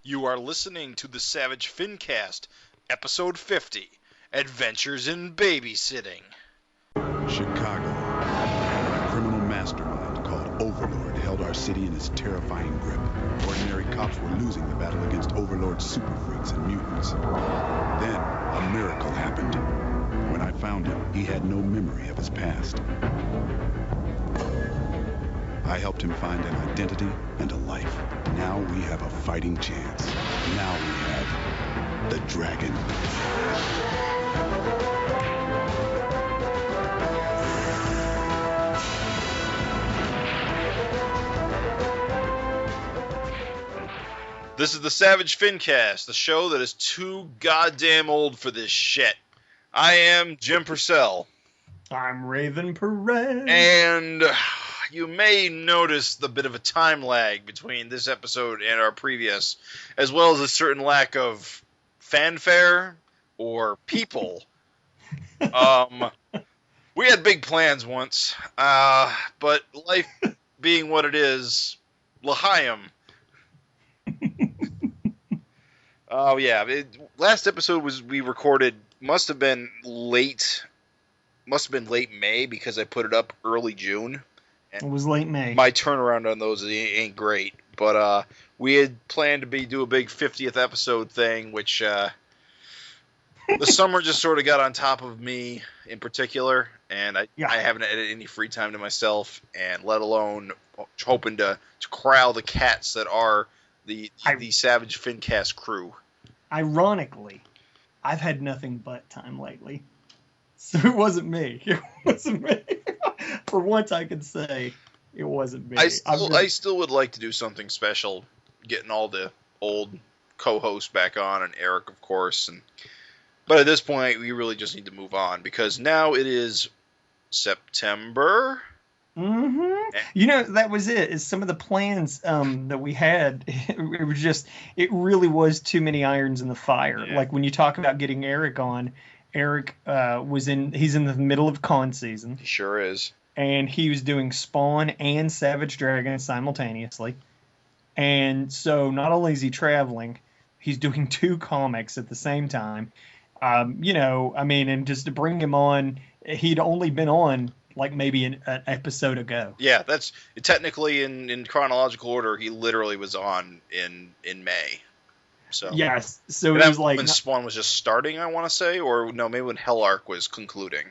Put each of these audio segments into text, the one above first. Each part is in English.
You are listening to the Savage FINcast, Episode 50, Adventures in Babysitting. Chicago. A criminal mastermind called Overlord held our city in his terrifying grip. Ordinary cops were losing the battle against Overlord's super freaks and mutants. Then, a miracle happened. When I found him, he had no memory of his past. I helped him find an identity and a life. Now we have a fighting chance. Now we have the dragon. This is the Savage FINcast, the show that is too goddamn old for this shit. I am Jim Purcell. I'm Raven Perez. And you may notice the bit of a time lag between this episode and our previous, as well as a certain lack of fanfare or people. We had big plans once, but life being what it is, l'chaim. Oh yeah, last episode we recorded must have been late May because I put it up early June. It was late May. My turnaround on those ain't great, but we had planned to do a big 50th episode thing, which the summer just sort of got on top of me in particular, and I haven't had any free time to myself, and let alone hoping to corral the cats that are the Savage FINcast crew. Ironically, I've had nothing but time lately, so it wasn't me. It wasn't me. For once, I can say it wasn't me. I still would like to do something special, getting all the old co-hosts back on, and Erik, of course. But at this point, we really just need to move on, because now it is September. Mm-hmm. You know, that was it. Is some of the plans that we had, it really was too many irons in the fire. Yeah. Like when you talk about getting Erik on, Erik he's in the middle of con season. He sure is. And he was doing Spawn and Savage Dragon simultaneously. And so not only is he traveling, he's doing two comics at the same time. And just to bring him on, he'd only been on like maybe an episode ago. Yeah, that's technically in chronological order. He literally was on in May. So yes, so it was like when Spawn was just starting, I want to say, or no, maybe when Hell Arc was concluding.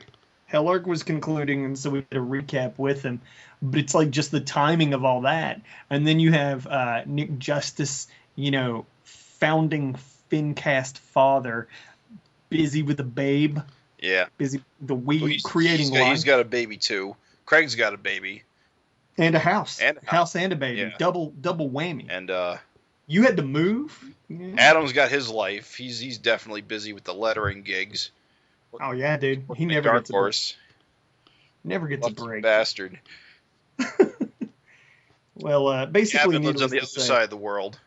Hell Arc was concluding, and so we did a recap with him. But it's like just the timing of all that, and then you have Nick Justice, founding FINcast father, busy with the babe. Yeah, busy creating life. He's got a baby too. Craig's got a baby and a house, and a baby. Yeah. Double whammy. And you had to move. Yeah. Adam's got his life. He's definitely busy with the lettering gigs. Oh yeah, dude. He never gets a break. Never gets a break. Bastard. Well, basically, Gavin lives on the other side of the world.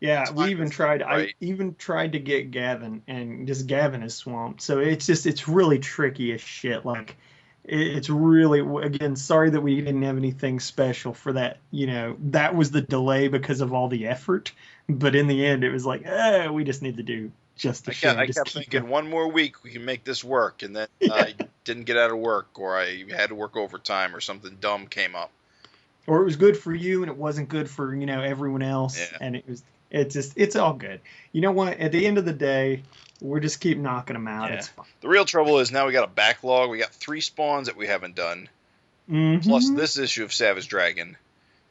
Yeah, we even tried. Right. I even tried to get Gavin, and just Gavin is swamped. So it's really tricky as shit. Like, it's really, again, sorry that we didn't have anything special for that. That was the delay because of all the effort. But in the end, it was like, we just need to do just a show. I kept thinking, one more week we can make this work, and then I didn't get out of work, or I had to work overtime, or something dumb came up. Or it was good for you, and it wasn't good for everyone else, and it was. It's all good. You know what? At the end of the day, we're just keep knocking them out. Yeah. It's fine. The real trouble is now we got a backlog. We got 3 Spawns that we haven't done, plus this issue of Savage Dragon.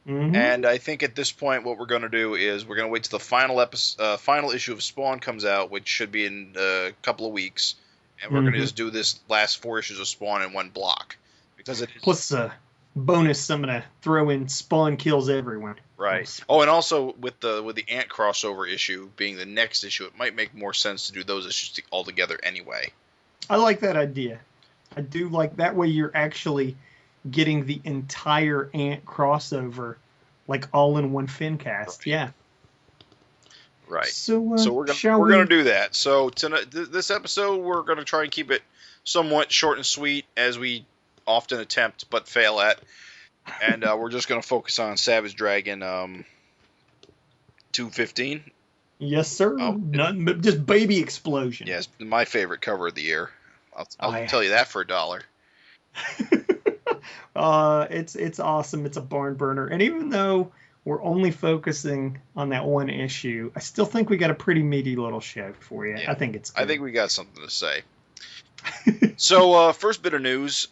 Mm-hmm. And I think at this point, what we're going to do is we're going to wait till the final issue of Spawn comes out, which should be in a couple of weeks, and we're going to just do this last 4 issues of Spawn in one block, because it is. Plus, bonus, I'm going to throw in Spawn kills everyone. Right. Oh, and also with the Ant crossover issue being the next issue, it might make more sense to do those issues all together anyway. I like that idea. I do like that way. You're actually getting the entire Ant crossover, like all in one FINcast. Right. Yeah. Right. So we're gonna do that. So tonight, this episode, we're gonna try and keep it somewhat short and sweet, as we often attempt but fail at. And we're just going to focus on Savage Dragon 215. Yes, sir. Nothing but just baby explosion. Yes, my favorite cover of the year. I'll tell you that for $1. It's awesome. It's a barn burner. And even though we're only focusing on that one issue, I still think we got a pretty meaty little show for you. Yeah, I think it's good. I think we got something to say. So, first bit of news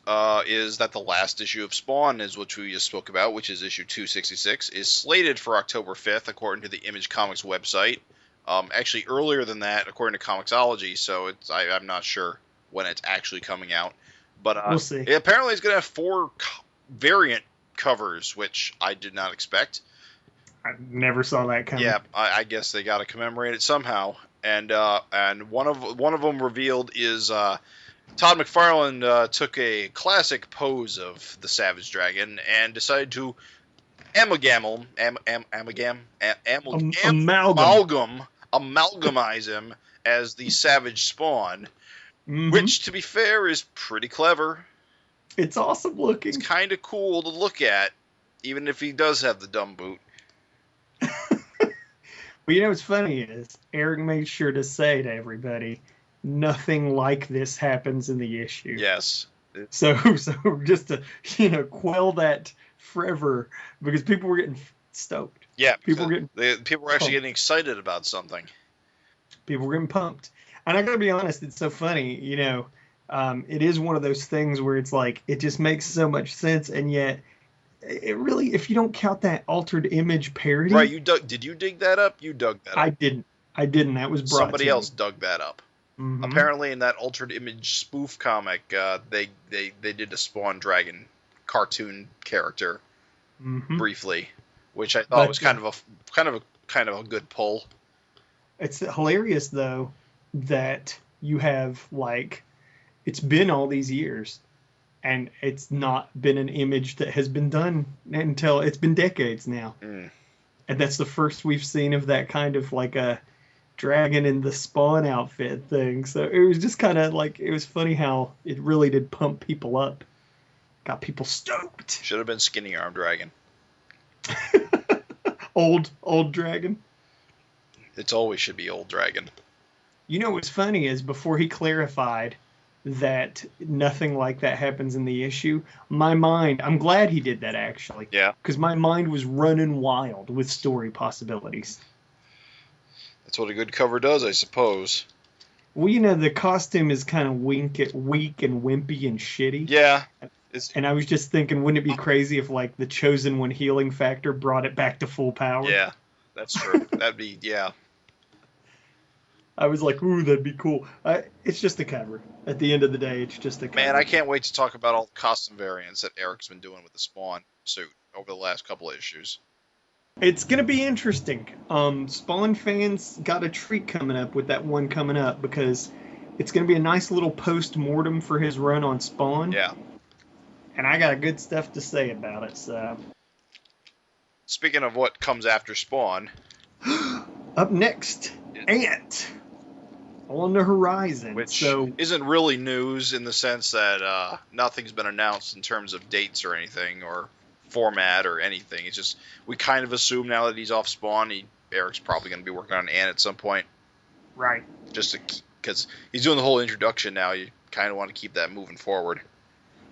is that the last issue of Spawn, which we just spoke about, which is issue 266, is slated for October 5th, according to the Image Comics website. Actually, earlier than that, according to Comixology, so I'm not sure when it's actually coming out. But we'll see. Apparently, it's going to have 4 variant covers, which I did not expect. I never saw that coming. Yeah, I guess they got to commemorate it somehow. And one of them revealed is Todd McFarlane took a classic pose of the Savage Dragon and decided to amalgamize him as the Savage Spawn, which, to be fair, is pretty clever. It's awesome looking. It's kind of cool to look at, even if he does have the dumb boot. Well, you know what's funny is Erik made sure to say to everybody, nothing like this happens in the issue. Yes. So just to quell that forever, because people were getting stoked. Yeah, people were actually getting excited about something. People were getting pumped, and I gotta be honest, it's so funny. It is one of those things where it's like it just makes so much sense, and yet. It really, if you don't count that altered image parody, right? Did you dig that up? You dug that up. I didn't. That was brought. Somebody else dug that up. Mm-hmm. Apparently, in that altered image spoof comic, they did a Spawn Dragon cartoon character briefly, which I thought was kind of a good pull. It's hilarious though that you have it's been all these years. And it's not been an image that has been done until it's been decades now. Mm. And that's the first we've seen of that kind of like a dragon in the Spawn outfit thing. So it was just kind of it was funny how it really did pump people up. Got people stoked. Should have been Skinny Arm Dragon. Old dragon. It's always should be Old Dragon. You know what's funny is before he clarified that nothing like that happens in the issue, I'm glad he did that actually. Yeah. Because my mind was running wild with story possibilities. That's what a good cover does, I suppose. Well, the costume is kind of weak and wimpy and shitty. Yeah. And I was just thinking, wouldn't it be crazy if the Chosen One healing factor brought it back to full power? Yeah, that's true. That'd be, yeah. I was like, ooh, that'd be cool. It's just a cover. At the end of the day, it's just a cover. Man, I can't wait to talk about all the costume variants that Erik's been doing with the Spawn suit over the last couple of issues. It's going to be interesting. Spawn fans got a treat coming up with that one coming up because it's going to be a nice little post-mortem for his run on Spawn. Yeah. And I got good stuff to say about it, so... Speaking of what comes after Spawn... Up next, Ant. On the horizon. Which isn't really news in the sense that nothing's been announced in terms of dates or anything, or format or anything. It's just, we kind of assume now that he's off Spawn, Erik's probably going to be working on Ant at some point. Right. Just because he's doing the whole introduction now, you kind of want to keep that moving forward.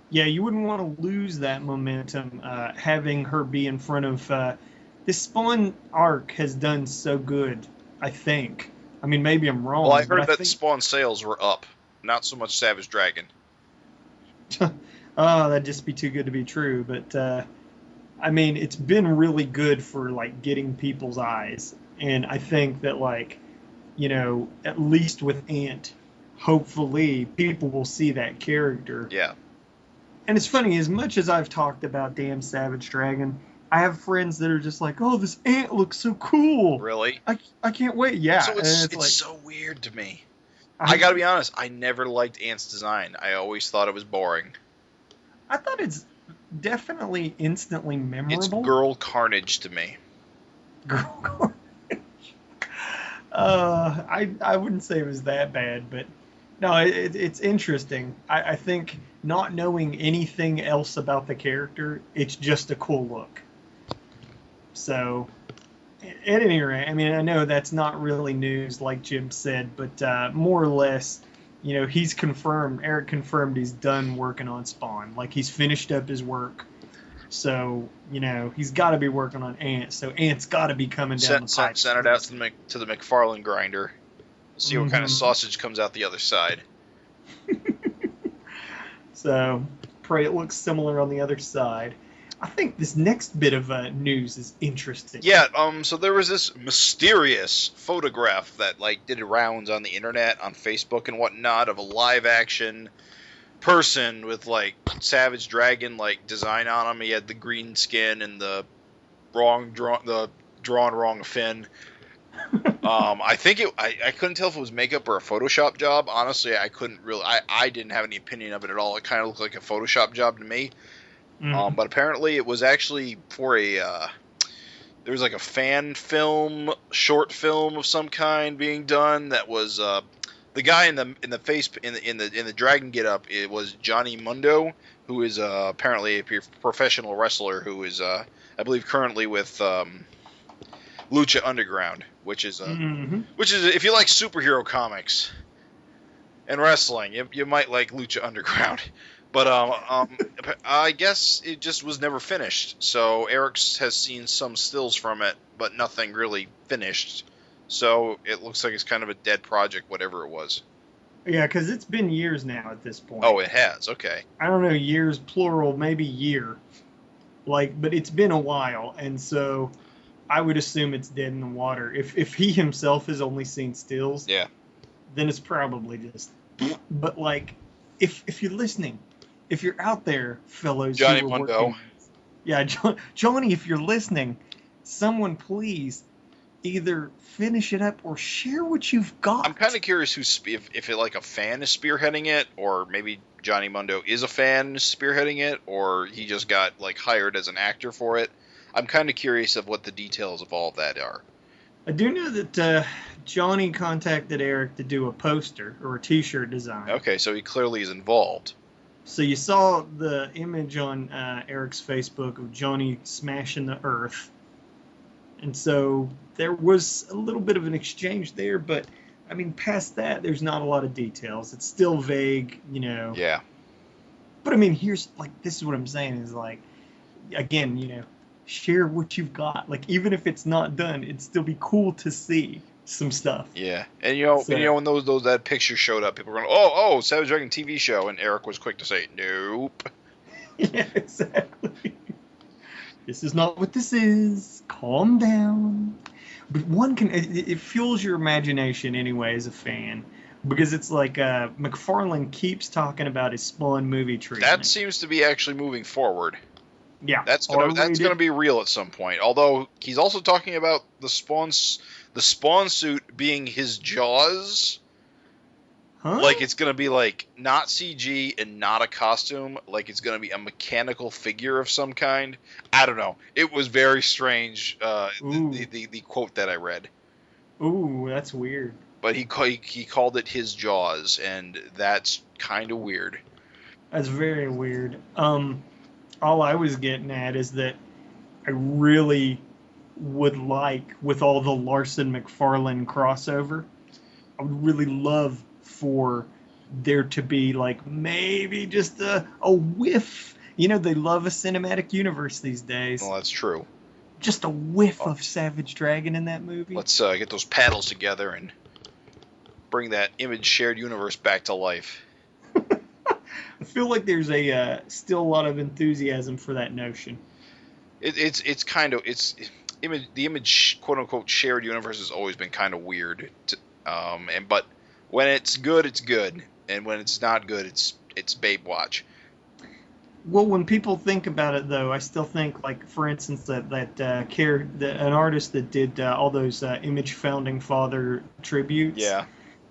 Yeah, you wouldn't want to lose that momentum, having her be in front of... this Spawn arc has done so good, I think. I mean, maybe I'm wrong. Well, I heard that Spawn sales were up, not so much Savage Dragon. Oh, that'd just be too good to be true. But, I mean, it's been really good for, getting people's eyes. And I think that, at least with Ant, hopefully people will see that character. Yeah. And it's funny, as much as I've talked about damn Savage Dragon... I have friends that are just like, oh, this Ant looks so cool. Really? I can't wait. Yeah. So it's so weird to me. I got to be honest. I never liked Ant's design. I always thought it was boring. I thought it's definitely instantly memorable. It's Girl Carnage to me. Girl Carnage. I wouldn't say it was that bad, but no, it's interesting. I think not knowing anything else about the character, it's just a cool look. So, At any rate, I mean, I know that's not really news, like Jim said, but more or less, he's confirmed. Erik confirmed he's done working on Spawn. Like he's finished up his work. So he's got to be working on Ant. So Ant's got to be coming down the pipe. Send it out to the McFarlane grinder. See what kind of sausage comes out the other side. So pray it looks similar on the other side. I think this next bit of news is interesting. Yeah, so there was this mysterious photograph that did rounds on the internet, on Facebook and whatnot, of a live action person with Savage Dragon design on him. He had the green skin and the drawn wrong fin. I think I couldn't tell if it was makeup or a Photoshop job. Honestly, I couldn't really. I didn't have any opinion of it at all. It kind of looked like a Photoshop job to me. But apparently it was actually for there was a fan film, short film of some kind being done. That was the guy in the dragon getup. It was Johnny Mundo, who is apparently a professional wrestler who is I believe currently with Lucha Underground, which is if you like superhero comics and wrestling, you might like Lucha Underground. But I guess it just was never finished. So Erik has seen some stills from it, but nothing really finished. So it looks like it's kind of a dead project, whatever it was. Yeah, because it's been years now at this point. Oh, it has. Okay. I don't know, years, plural, maybe year. But it's been a while, and so I would assume it's dead in the water. If he himself has only seen stills, yeah, then it's probably just. But if you're listening. If you're out there, fellows, Johnny Mundo. Yeah, Johnny, if you're listening, someone please either finish it up or share what you've got. I'm kind of curious if a fan is spearheading it, or maybe Johnny Mundo is a fan spearheading it, or he just got hired as an actor for it. I'm kind of curious of what the details of all of that are. I do know that Johnny contacted Erik to do a poster or a T-shirt design. Okay, so he clearly is involved. So you saw the image on Erik's Facebook of Johnny smashing the earth. And so there was a little bit of an exchange there, but, I mean, past that, there's not a lot of details. It's still vague, Yeah. But, I mean, this is what I'm saying is, again, share what you've got. Even if it's not done, it'd still be cool to see some stuff. Yeah, and when that picture showed up, people were going, "Oh, Savage Dragon TV show," and Erik was quick to say, "Nope." Yeah, exactly. This is not what this is. Calm down. But it fuels your imagination anyway as a fan, because it's McFarlane keeps talking about his Spawn movie treatment. That seems to be actually moving forward. Yeah, that's gonna be real at some point. Although he's also talking about the Spawn suit being his Jaws. Huh? It's gonna be not CG and not a costume. It's gonna be a mechanical figure of some kind. I don't know. It was very strange. The quote that I read. Ooh, that's weird. But he called it his Jaws, and that's kind of weird. That's very weird. All I was getting at is that I really would with all the Larson-McFarlane crossover, I would really love for there to be maybe just a whiff. They love a cinematic universe these days. Well, that's true. Just a whiff of Savage Dragon in that movie. Let's get those paddles together and bring that Image shared universe back to life. I feel like there's still a lot of enthusiasm for that notion. The Image quote unquote shared universe has always been kind of weird. But when it's good, it's good, and when it's not good, it's babe watch. Well, when people think about it, though, I still think, for instance, an artist that did all those Image founding father tributes. Yeah.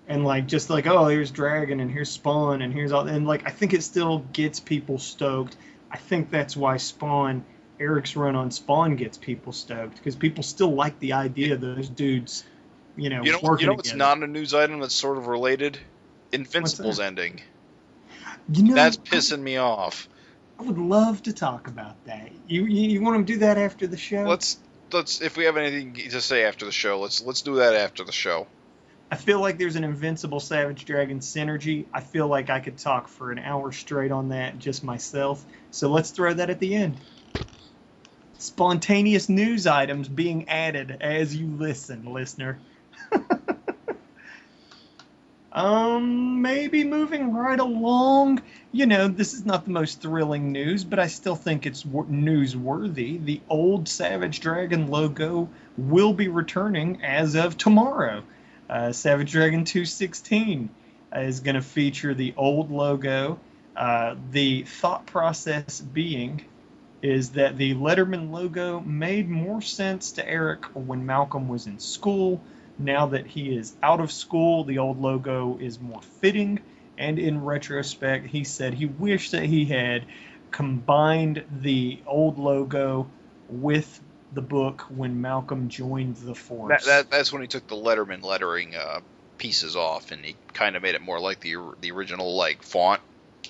And here's Dragon and here's Spawn and here's all, and I think it still gets people stoked. I think that's why Erik's run on Spawn gets people stoked, because people still like the idea of those dudes, working together. It's not a news item that's sort of related. Invincible's ending. That's pissing me off. I would love to talk about that. You want to do that after the show? let's if we have anything to say after the show, let's do that after the show. I feel like there's an Invincible Savage Dragon synergy. I feel like I could talk for an hour straight on that just myself. So let's throw that at the end. Spontaneous news items being added as you listen, listener. Maybe moving right along. You know, this is not the most thrilling news, but I still think it's newsworthy. The old Savage Dragon logo will be returning as of tomorrow. Savage Dragon 216 is going to feature the old logo. The thought process being is that the Letterman logo made more sense to Erik when Malcolm was in school. Now that he is out of school, the old logo is more fitting. And in retrospect, he said he wished that he had combined the old logo with the book when Malcolm joined the force. That's when he took the Letterman lettering pieces off, and he kind of made it more like the original like font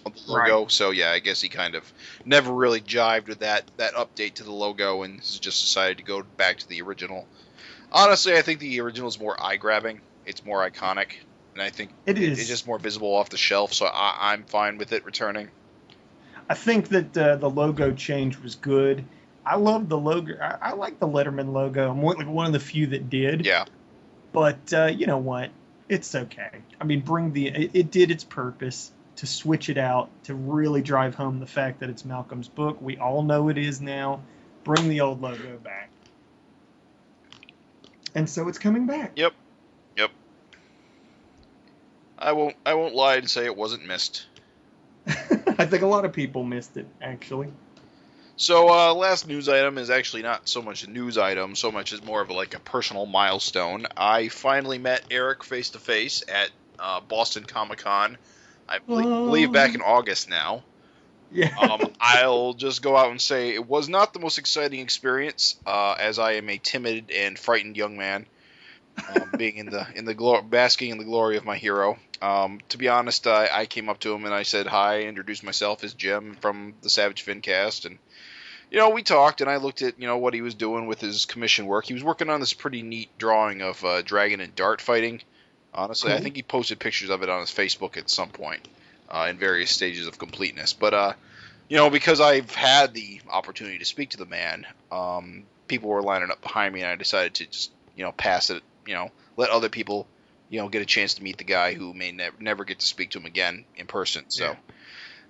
of the logo. Right. So yeah, I guess he kind of never really jived with that update to the logo, and has just decided to go back to the original. Honestly, I think the original is more eye-grabbing. It's more iconic, and I think it's just more visible off the shelf. So I'm fine with it returning. I think that the logo change was good. I love the logo. I like the Letterman logo. I'm one of the few that did. Yeah. But you know what? It's okay. I mean, it did its purpose to switch it out, to really drive home the fact that it's Malcolm's book. We all know it is now. Bring the old logo back. And so it's coming back. Yep. I won't lie and say it wasn't missed. I think a lot of people missed it, actually. So, last news item is actually not so much a news item, so much as more of a personal milestone. I finally met Erik face to face at Boston Comicon. I believe back in August now. Yeah. I'll just go out and say it was not the most exciting experience, as I am a timid and frightened young man, being basking in the glory of my hero. To be honest, I came up to him and I said hi, introduced myself as Jim from the Savage FINcast, and we talked, and I looked at what he was doing with his commission work. He was working on this pretty neat drawing of dragon and dart fighting. Honestly, I think he posted pictures of it on his Facebook at some point, in various stages of completeness. But because I've had the opportunity to speak to the man, people were lining up behind me, and I decided to just pass it. Let other people get a chance to meet the guy who may never get to speak to him again in person. So yeah.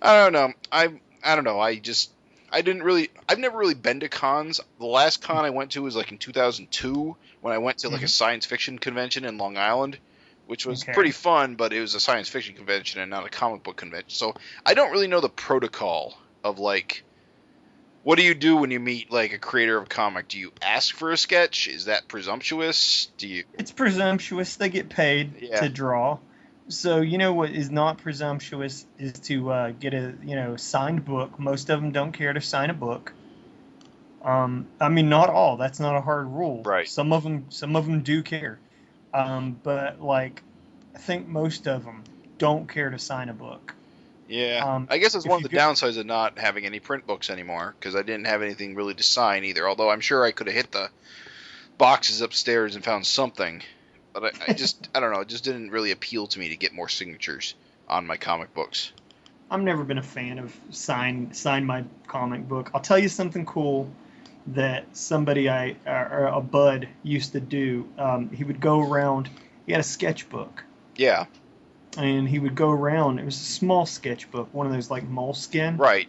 I don't know. I don't know. I've never really been to cons. The last con I went to was in 2002 when I went to a science fiction convention in Long Island, which was pretty fun, but it was a science fiction convention and not a comic book convention. So I don't really know the protocol of what do you do when you meet a creator of a comic? Do you ask for a sketch? Is that presumptuous? It's presumptuous. They get paid to draw. So what is not presumptuous is to get a signed book. Most of them don't care to sign a book. I mean, not all. That's not a hard rule. Right. Some of them do care. But I think most of them don't care to sign a book. Yeah, I guess it's one of the downsides of not having any print books anymore, because I didn't have anything really to sign either, although I'm sure I could have hit the boxes upstairs and found something. But I don't know, it just didn't really appeal to me to get more signatures on my comic books. I've never been a fan of sign my comic book. I'll tell you something cool that somebody a bud used to do. He would go around, he had a sketchbook. Yeah. And he would go around. It was a small sketchbook, one of those moleskin. Right.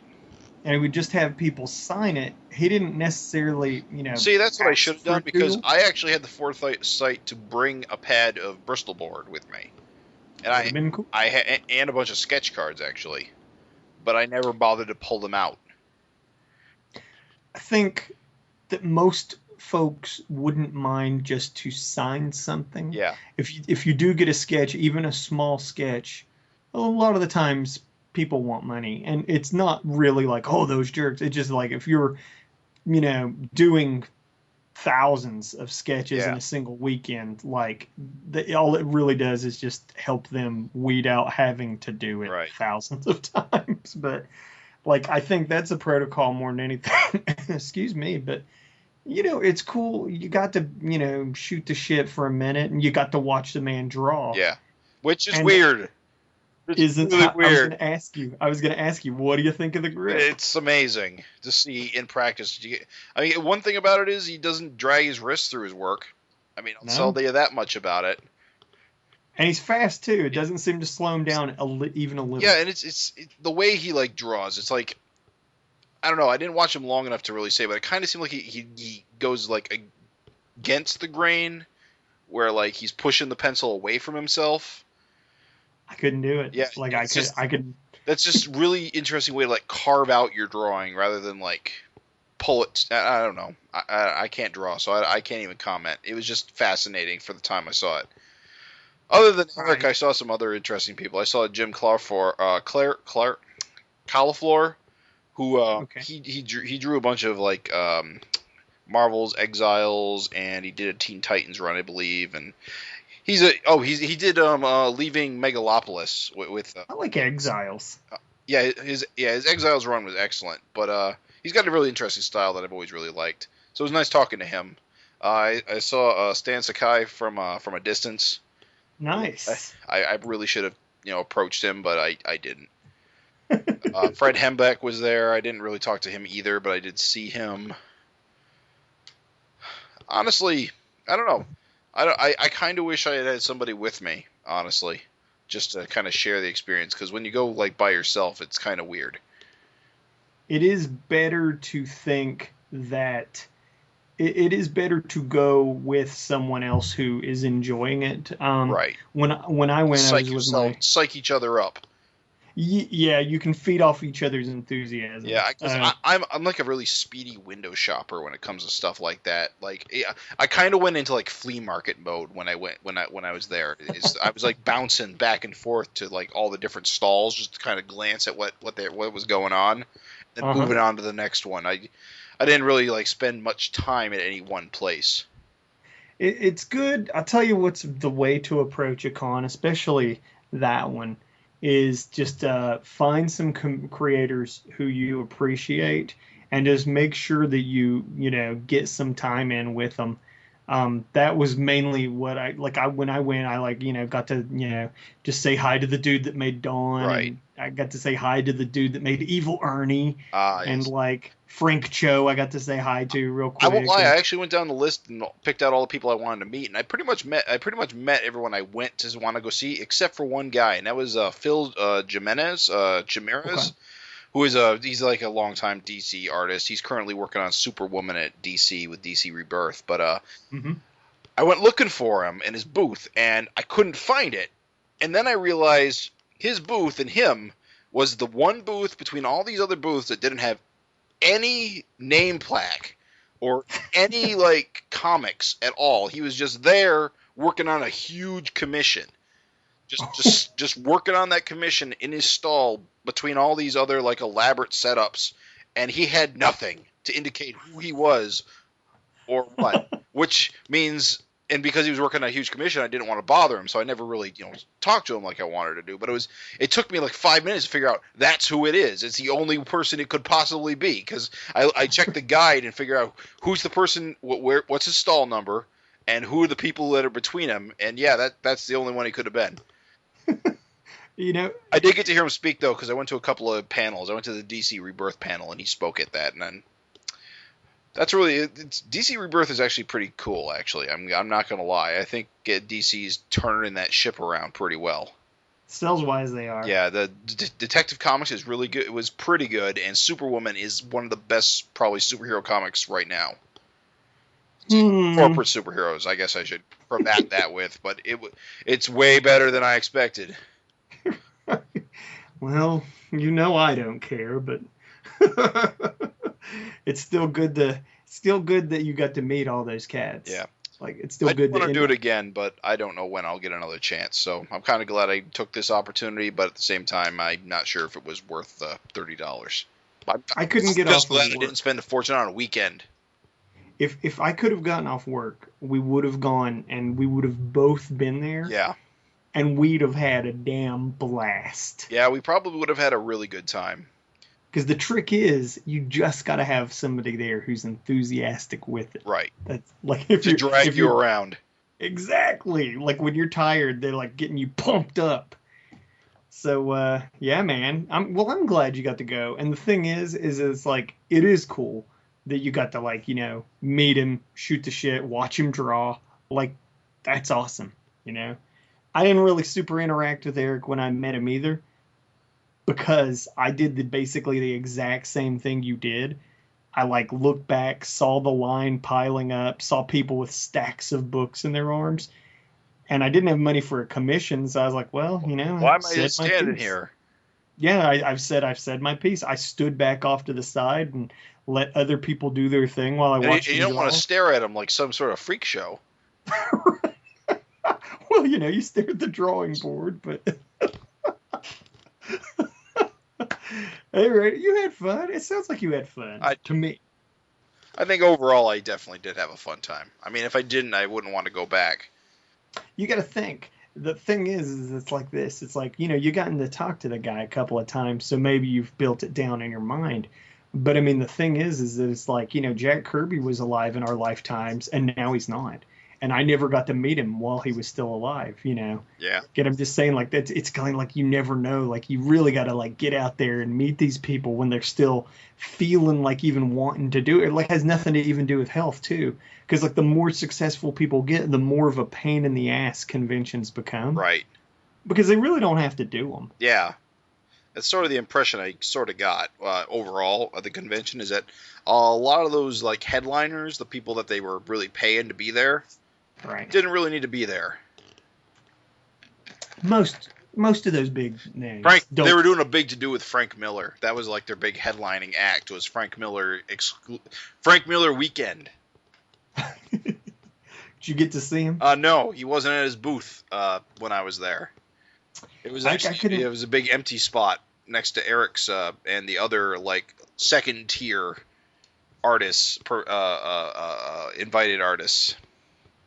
And he would just have people sign it. He didn't necessarily, See, that's what I should have done, because I actually had the foresight to bring a pad of Bristol board with me, and cool. and a bunch of sketch cards actually, but I never bothered to pull them out. I think that most folks wouldn't mind just to sign something. Yeah. If you do get a sketch, even a small sketch, a lot of the times people want money, and it's not really those jerks. It's just if you're, doing thousands of sketches in a single weekend, all it really does is just help them weed out having to do it thousands of times. But I think that's a protocol more than anything. Excuse me, but It's cool. You got to, shoot the shit for a minute, and you got to watch the man draw. Yeah, which is And weird. It's really I was weird. going to ask you. What do you think of the grip? It's amazing to see in practice. I mean, one thing about it is he doesn't drag his wrist through his work. I mean, I'll tell you that much about it. And he's fast too. It doesn't seem to slow him down even a little. Yeah, and it's the way he like draws. It's like, I don't know. I didn't watch him long enough to really say, but it kind of seemed like he goes like against the grain, where like he's pushing the pencil away from himself. I couldn't do it. Yeah, like I could. That's just really interesting way to like carve out your drawing rather than like pull it. I don't know. I can't draw, so I can't even comment. It was just fascinating for the time I saw it. Other than Erik, I saw some other interesting people. I saw Jim Cauliflower, who he drew a bunch of like Marvel's Exiles, and he did a Teen Titans run, I believe, and he did Leaving Megalopolis with I like Exiles. his Exiles run was excellent, but he's got a really interesting style that I've always really liked. So it was nice talking to him. I saw Stan Sakai from a distance. Nice. I really should have approached him, but I didn't. Fred Hembeck was there. I didn't really talk to him either, but I did see him. Honestly, I don't know. I kind of wish I had somebody with me, honestly, just to kind of share the experience. Because when you go like by yourself, it's kind of weird. It is better to think that it is better to go with someone else who is enjoying it. Right. When I went, psych each other up. Yeah, you can feed off each other's enthusiasm. Yeah, I'm like a really speedy window shopper when it comes to stuff like that. Like, yeah, I kind of went into like flea market mode when I was there. I was like bouncing back and forth to like all the different stalls just to kind of glance at what was going on, and moving on to the next one. I didn't really like spend much time at any one place. It's good. I'll tell you what's the way to approach a con, especially that one, is just find some creators who you appreciate and just make sure that you get some time in with them. That was mainly what when I went, I got to just say hi to the dude that made Dawn. Right. And I got to say hi to the dude that made Evil Ernie. Yes. And like Frank Cho, I got to say hi to real quick. I won't lie, I actually went down the list and picked out all the people I wanted to meet, and I pretty much met everyone I went to want to go see, except for one guy, and that was Phil Jimenez, who is he's like a longtime DC artist. He's currently working on Superwoman at DC with DC Rebirth, but I went looking for him in his booth, and I couldn't find it, and then I realized his booth and him was the one booth between all these other booths that didn't have any name plaque or any like comics at all. He was just there working on a huge commission, just working on that commission in his stall between all these other like elaborate setups, and he had nothing to indicate who he was or what. Which means, and because he was working on a huge commission, I didn't want to bother him, so I never really talked to him like I wanted to do. But it took me like 5 minutes to figure out that's who it is. It's the only person it could possibly be, because I checked the guide and figure out who's the person, what's his stall number, and who are the people that are between him. And yeah, that's the only one he could have been. I did get to hear him speak though, because I went to a couple of panels. I went to the DC Rebirth panel, and he spoke at that, and then. That's really DC Rebirth is actually pretty cool. Actually, I'm not gonna lie. I think DC's turning that ship around pretty well. Sales wise, they are. Yeah, the Detective Comics is really good. It was pretty good, and Superwoman is one of the best probably superhero comics right now. Corporate superheroes, I guess I should combat that with, but it's way better than I expected. Well, I don't care, but. It's still good that you got to meet all those cats. Yeah. Like, it's still good. I want to do it again, but I don't know when I'll get another chance. So I'm kind of glad I took this opportunity, but at the same time, I'm not sure if it was worth $30. I couldn't get off. Just glad I didn't spend a fortune on a weekend. If I could have gotten off work, we would have gone, and we would have both been there. Yeah. And we'd have had a damn blast. Yeah, we probably would have had a really good time. Because the trick is, you just got to have somebody there who's enthusiastic with it. Right. That's like if to drag you around. Exactly. Like when you're tired, they're like getting you pumped up. So yeah, man. I'm glad you got to go. And the thing is it's like it is cool that you got to like, meet him, shoot the shit, watch him draw. Like that's awesome, I didn't really super interact with Erik when I met him either, because I did basically the exact same thing you did. I like looked back, saw the line piling up, saw people with stacks of books in their arms, and I didn't have money for a commission, so I was like, well, why am I just standing here? Yeah, I've said my piece. I stood back off to the side and let other people do their thing while I watched. You don't want to stare at them like some sort of freak show. Well, you stare at the drawing board, but hey, right, you had fun. It sounds like you had fun to me. I think overall I definitely did have a fun time. I mean, if I didn't, I wouldn't want to go back. You got to think. The thing is it's like this. It's like, you gotten to talk to the guy a couple of times, so maybe you've built it down in your mind. But, I mean, the thing is that it's like, Jack Kirby was alive in our lifetimes, and now he's not. And I never got to meet him while he was still alive, Yeah. Get I'm just saying, like, that's, it's kind of like you never know. Like, you really got to, like, get out there and meet these people when they're still feeling like even wanting to do it. It, like, has nothing to even do with health, too. Because, like, the more successful people get, the more of a pain in the ass conventions become. Right. Because they really don't have to do them. Yeah. That's sort of the impression I sort of got overall of the convention, is that a lot of those, like, headliners, the people that they were really paying to be there, right, didn't really need to be there. Most of those big names. They were doing a big to-do with Frank Miller. That was, like, their big headlining act, was Frank Miller Weekend. Did you get to see him? No, he wasn't at his booth when I was there. It was actually it was a big empty spot next to Erik's and the other like second tier artists, invited artists.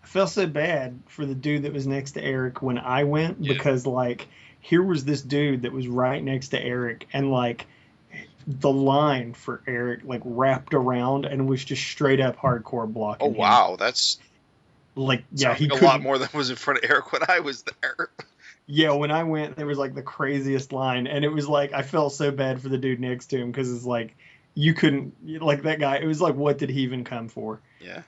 I felt so bad for the dude that was next to Erik when I went, because like here was this dude that was right next to Erik, and like the line for Erik like wrapped around and was just straight up hardcore blocking. Oh wow, that's like he a lot more than was in front of Erik when I was there. Yeah, when I went, there was like the craziest line, and it was like I felt so bad for the dude next to him, because it's like you couldn't, like, that guy. It was like, what did he even come for? Yeah.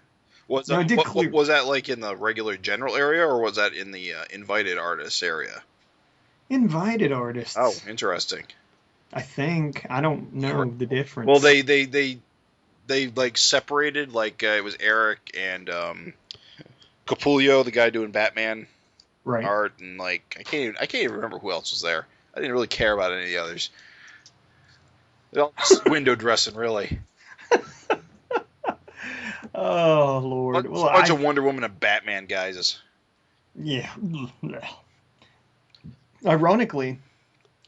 Was that like in the regular general area, or was that in the invited artists area? Invited artists. Oh, interesting. I think I don't know the difference. Well, they like separated, like it was Erik and Capullo, the guy doing Batman. Right. Art, and like I can't even remember who else was there. I didn't really care about any of the others. They're all just window dressing, really. Oh Lord! A bunch of Wonder Woman and Batman guys. Yeah. Ironically,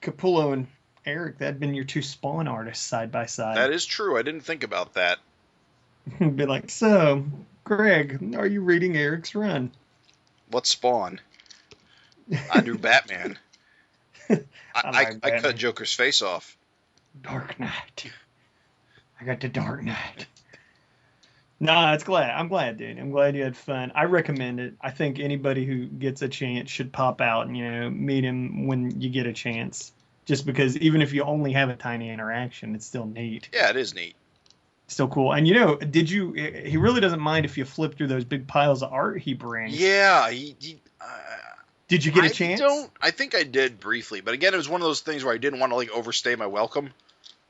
Capullo and Erik, that'd been your two Spawn artists side by side. That is true. I didn't think about that. Be like, so, Greg, are you reading Erik's run? What's Spawn? I do Batman. I cut Joker's face off. Dark Knight. I got the Dark Knight. Nah, I'm glad, dude. I'm glad you had fun. I recommend it. I think anybody who gets a chance should pop out and, meet him when you get a chance. Just because even if you only have a tiny interaction, it's still neat. Yeah, it is neat. Still cool. And, he really doesn't mind if you flip through those big piles of art he brings. Yeah, did you get a chance? I think I did briefly, but again, it was one of those things where I didn't want to like overstay my welcome,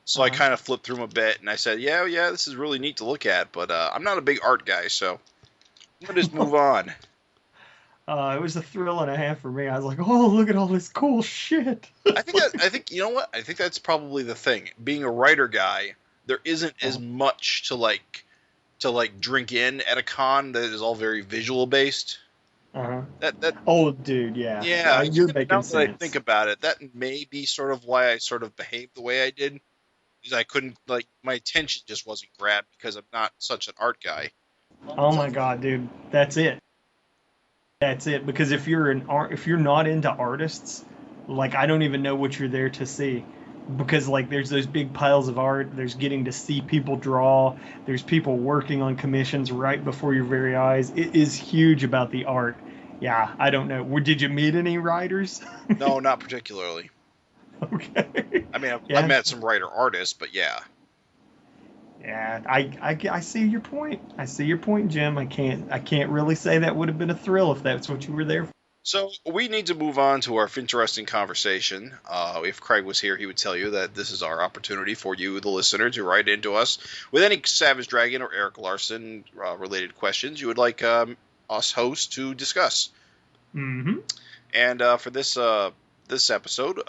so I kind of flipped through them a bit, and I said, yeah, this is really neat to look at, but I'm not a big art guy, so I'm gonna just move on. It was a thrill and a half for me. I was like, oh, look at all this cool shit. I think you know what? I think that's probably the thing. Being a writer guy, there isn't as much to drink in at a con that is all very visual based. Oh, dude, yeah. Yeah, you're making sense. Now that I think about it, that may be sort of why I sort of behaved the way I did, because I couldn't, my attention just wasn't grabbed because I'm not such an art guy. Oh my god, dude, that's it. That's it. Because if you're not into artists, I don't even know what you're there to see. because like there's those big piles of art, there's getting to see people draw, there's people working on commissions right before your very eyes. It is huge about the art. Yeah, I don't know. Did you meet any writers? No, not particularly. Okay. I mean, Yeah. I met some writer-artists, but yeah. Yeah, I see your point. I see your point, Jim. I can't really say that would have been a thrill if that's what you were there for. So we need to move on to our FINteresting conversation. If Craig was here, he would tell you that this is our opportunity for you, the listener, to write into us with any Savage Dragon or Erik Larson related questions you would like us hosts to discuss. Mm-hmm. And for this episode,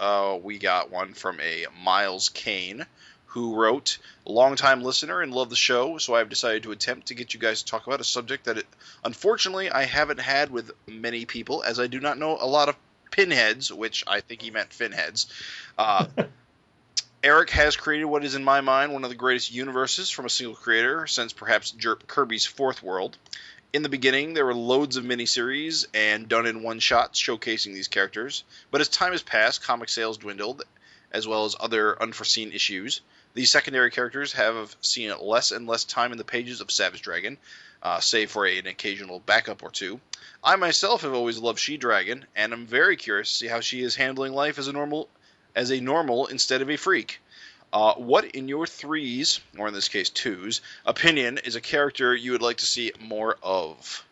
we got one from a Miles Kane, who wrote, "Longtime listener and love the show, so I've decided to attempt to get you guys to talk about a subject that, unfortunately, I haven't had with many people, as I do not know a lot of pinheads," which I think he meant finheads. Erik has created what is, in my mind, one of the greatest universes from a single creator since perhaps Kirby's Fourth World. In the beginning, there were loads of miniseries and done in one-shots showcasing these characters, but as time has passed, comic sales dwindled, as well as other unforeseen issues. These secondary characters have seen less and less time in the pages of Savage Dragon, save for an occasional backup or two. I myself have always loved She-Dragon, and I'm very curious to see how she is handling life as a normal instead of a freak. What, in your threes, or in this case twos, opinion, is a character you would like to see more of?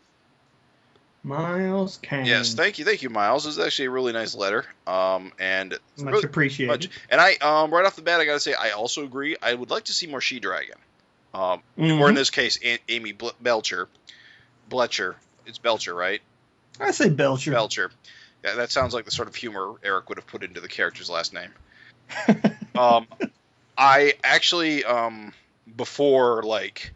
Miles Kane. Yes, thank you, Miles. This is actually a really nice letter, and Much really, appreciated. And I, right off the bat, I gotta say, I also agree. I would like to see more She-Dragon, or in this case, Amy Belcher. It's Belcher, right? I say Belcher. Belcher. Yeah, that sounds like the sort of humor Erik would have put into the character's last name. I actually, before like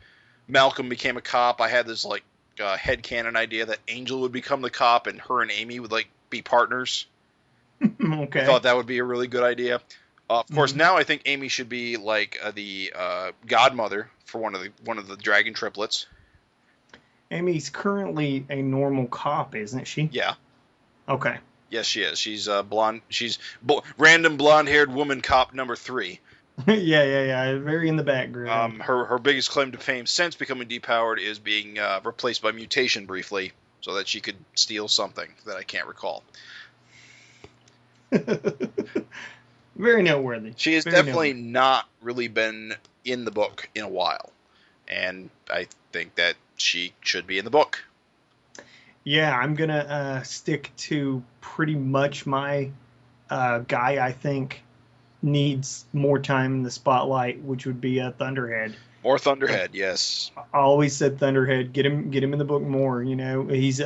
Malcolm became a cop, I had this like headcanon idea that Angel would become the cop and her and Amy would like be partners. Okay. I thought that would be a really good idea. Of course, now I think Amy should be like the godmother for one of the dragon triplets. Amy's currently a normal cop, isn't she? Yeah. Okay. Yes, she is. She's blonde. She's random blonde-haired woman cop number 3. yeah. Very in the background. Her biggest claim to fame since becoming depowered is being replaced by mutation briefly, so that she could steal something that I can't recall. Very noteworthy. She has definitely not really been in the book in a while, and I think that she should be in the book. Yeah, I'm gonna stick to pretty much my guy I think needs more time in the spotlight, which would be Thunderhead. More Thunderhead, yes. I always said Thunderhead. Get him in the book more. You know, he's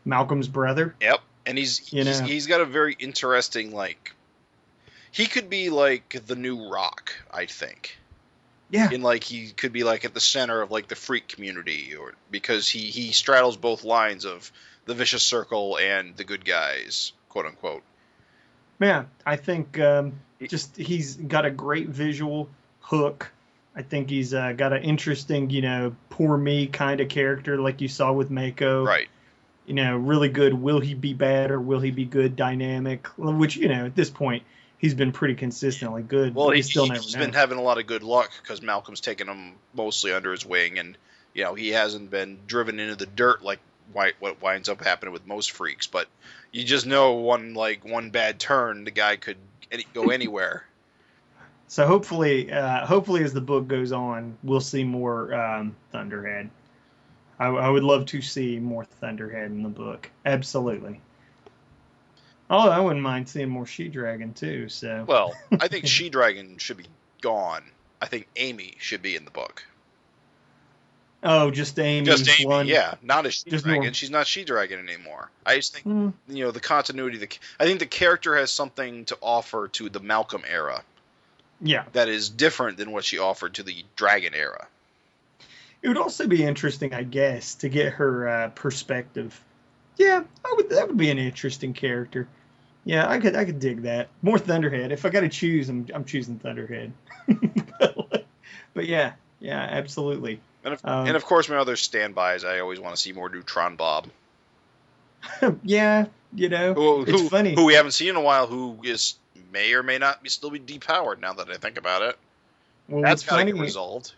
Malcolm's brother. Yep, and he's got a very interesting like. He could be like the new Rock, I think. Yeah. In like he could be like at the center of like the freak community, or because he straddles both lines of the vicious circle and the good guys, quote unquote. Yeah, I think he's got a great visual hook. I think he's got an interesting, poor me kind of character like you saw with Mako. Right. Really good. Will he be bad or will he be good? Dynamic, which at this point. He's been pretty consistently good. Well, he's been having a lot of good luck because Malcolm's taken him mostly under his wing, and he hasn't been driven into the dirt like what winds up happening with most freaks. But you just know one bad turn, the guy could go anywhere. So hopefully, as the book goes on, we'll see more Thunderhead. I would love to see more Thunderhead in the book. Absolutely. Oh, I wouldn't mind seeing more She-Dragon, too. So. Well, I think She-Dragon should be gone. I think Amy should be in the book. Oh, just Amy. Just Amy, yeah. Not a She-Dragon. More... She's not She-Dragon anymore. I just think, the continuity. I think the character has something to offer to the Malcolm era. Yeah. That is different than what she offered to the Dragon era. It would also be interesting, I guess, to get her perspective. Yeah, that would be an interesting character. Yeah, I could dig that. More Thunderhead. If I got to choose, I'm choosing Thunderhead. but yeah, absolutely. And of course, my other standbys. I always want to see more Neutron Bob. Yeah, it's funny. Who we haven't seen in a while. Who is may or may not still be depowered now that I think about it. Well, That's got to funny, get resolved.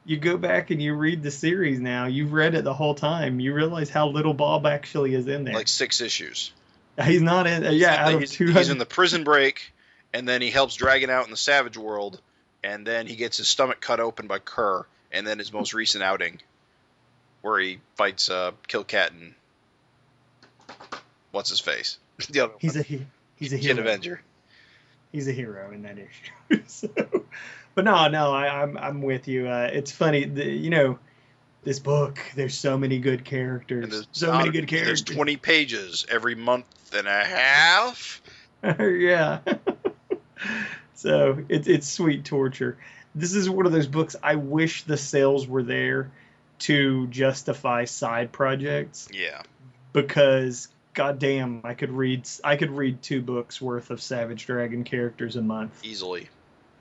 you go back and you read the series now. You've read it the whole time. You realize how little Bob actually is in there. Like 6 issues. He's not in. Out of 200. He's in the prison break, and then he helps Dragon out in the Savage World, and then he gets his stomach cut open by Kerr, and then his most recent outing, where he fights Killcat and what's his face? The other he's one. He's a Kid hero. Avenger. He's a hero in that issue. So, but no, I'm with you. It's funny, this book. There's so many good characters. Many good characters. There's 20 pages every month and a half. Yeah. So it's sweet torture. This is one of those books I wish the sales were there to justify side projects. Yeah. Because goddamn, I could read 2 books worth of Savage Dragon characters a month. Easily.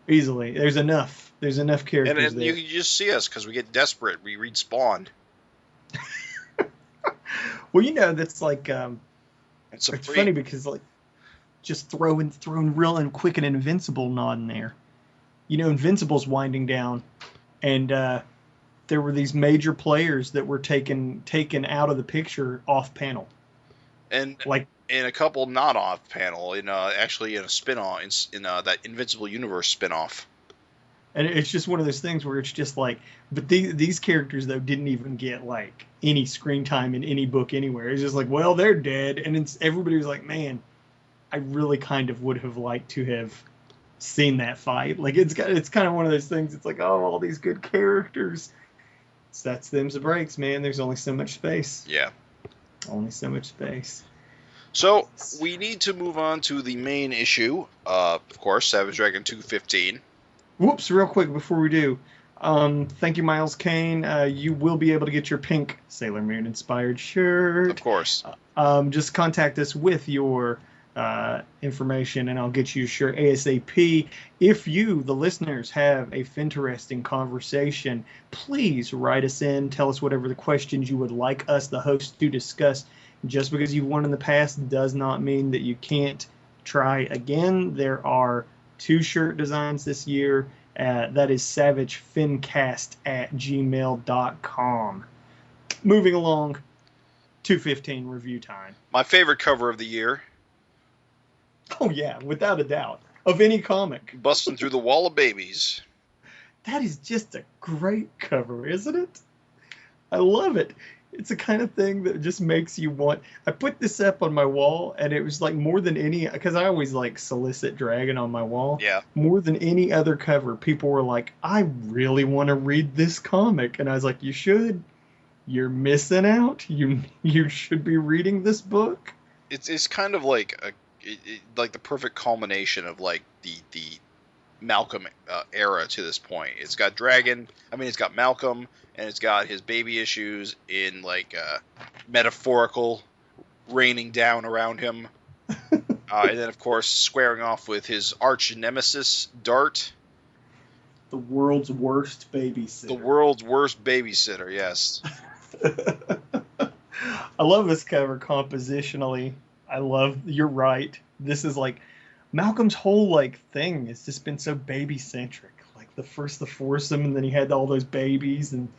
There's enough characters and there. you just see us because we get desperate. We read Spawn. Well, that's like It's funny because like just throwing real and quick and Invincible nod in there. Invincible's winding down, and there were these major players that were taken out of the picture off panel. And like in a couple not off panel, actually in a spin-off, in that Invincible Universe spin-off. And it's just one of those things where it's just like, but these characters though didn't even get like any screen time in any book anywhere. It's just like, well, they're dead, and everybody was like, man, I really kind of would have liked to have seen that fight. Like it's kind of one of those things. It's like, oh, all these good characters. That's them's the breaks, man. There's only so much space. Yeah. Only so much space. So we need to move on to the main issue. Of course, Savage Dragon 215. Whoops! Real quick before we do, thank you, Miles Kane. You will be able to get your pink Sailor Moon inspired shirt. Of course. Just contact us with your information, and I'll get you a shirt ASAP. If you, the listeners, have a FINteresting conversation, please write us in. Tell us whatever the questions you would like us, the host, to discuss. Just because you've won in the past does not mean that you can't try again. There are 2 shirt designs this year. That is savagefincast@gmail.com. Moving along, 215 review time. My favorite cover of the year. Oh, yeah, without a doubt. Of any comic. Busting through the wall of babies. That is just a great cover, isn't it? I love it. It's the kind of thing that just makes you want... I put this up on my wall, and it was like more than any... Because I always like solicit Dragon on my wall. Yeah. More than any other cover, people were like, I really want to read this comic. And I was like, you should. You're missing out. You should be reading this book. It's kind of like like the perfect culmination of like the Malcolm era to this point. It's got Dragon. It's got Malcolm, and it's got his baby issues in like metaphorical raining down around him, and then of course squaring off with his arch nemesis Dart. The world's worst babysitter. The world's worst babysitter. Yes. I love this cover compositionally. You're right. This is like Malcolm's whole like thing has just been so baby centric. Like the foursome, and then he had all those babies, and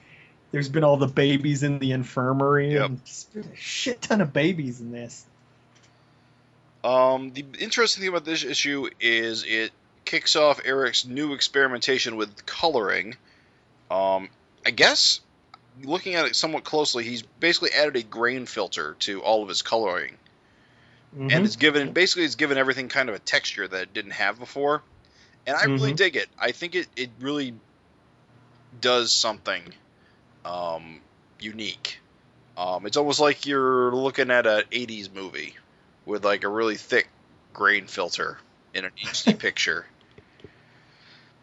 there's been all the babies in the infirmary, yep. And just been a shit ton of babies in this. The interesting thing about this issue is it kicks off Erik's new experimentation with coloring. I guess looking at it somewhat closely, he's basically added a grain filter to all of his coloring. Mm-hmm. And it's given everything kind of a texture that it didn't have before. And I really dig it. I think it really does something unique. It's almost like you're looking at an 80s movie with like a really thick grain filter in an HD picture.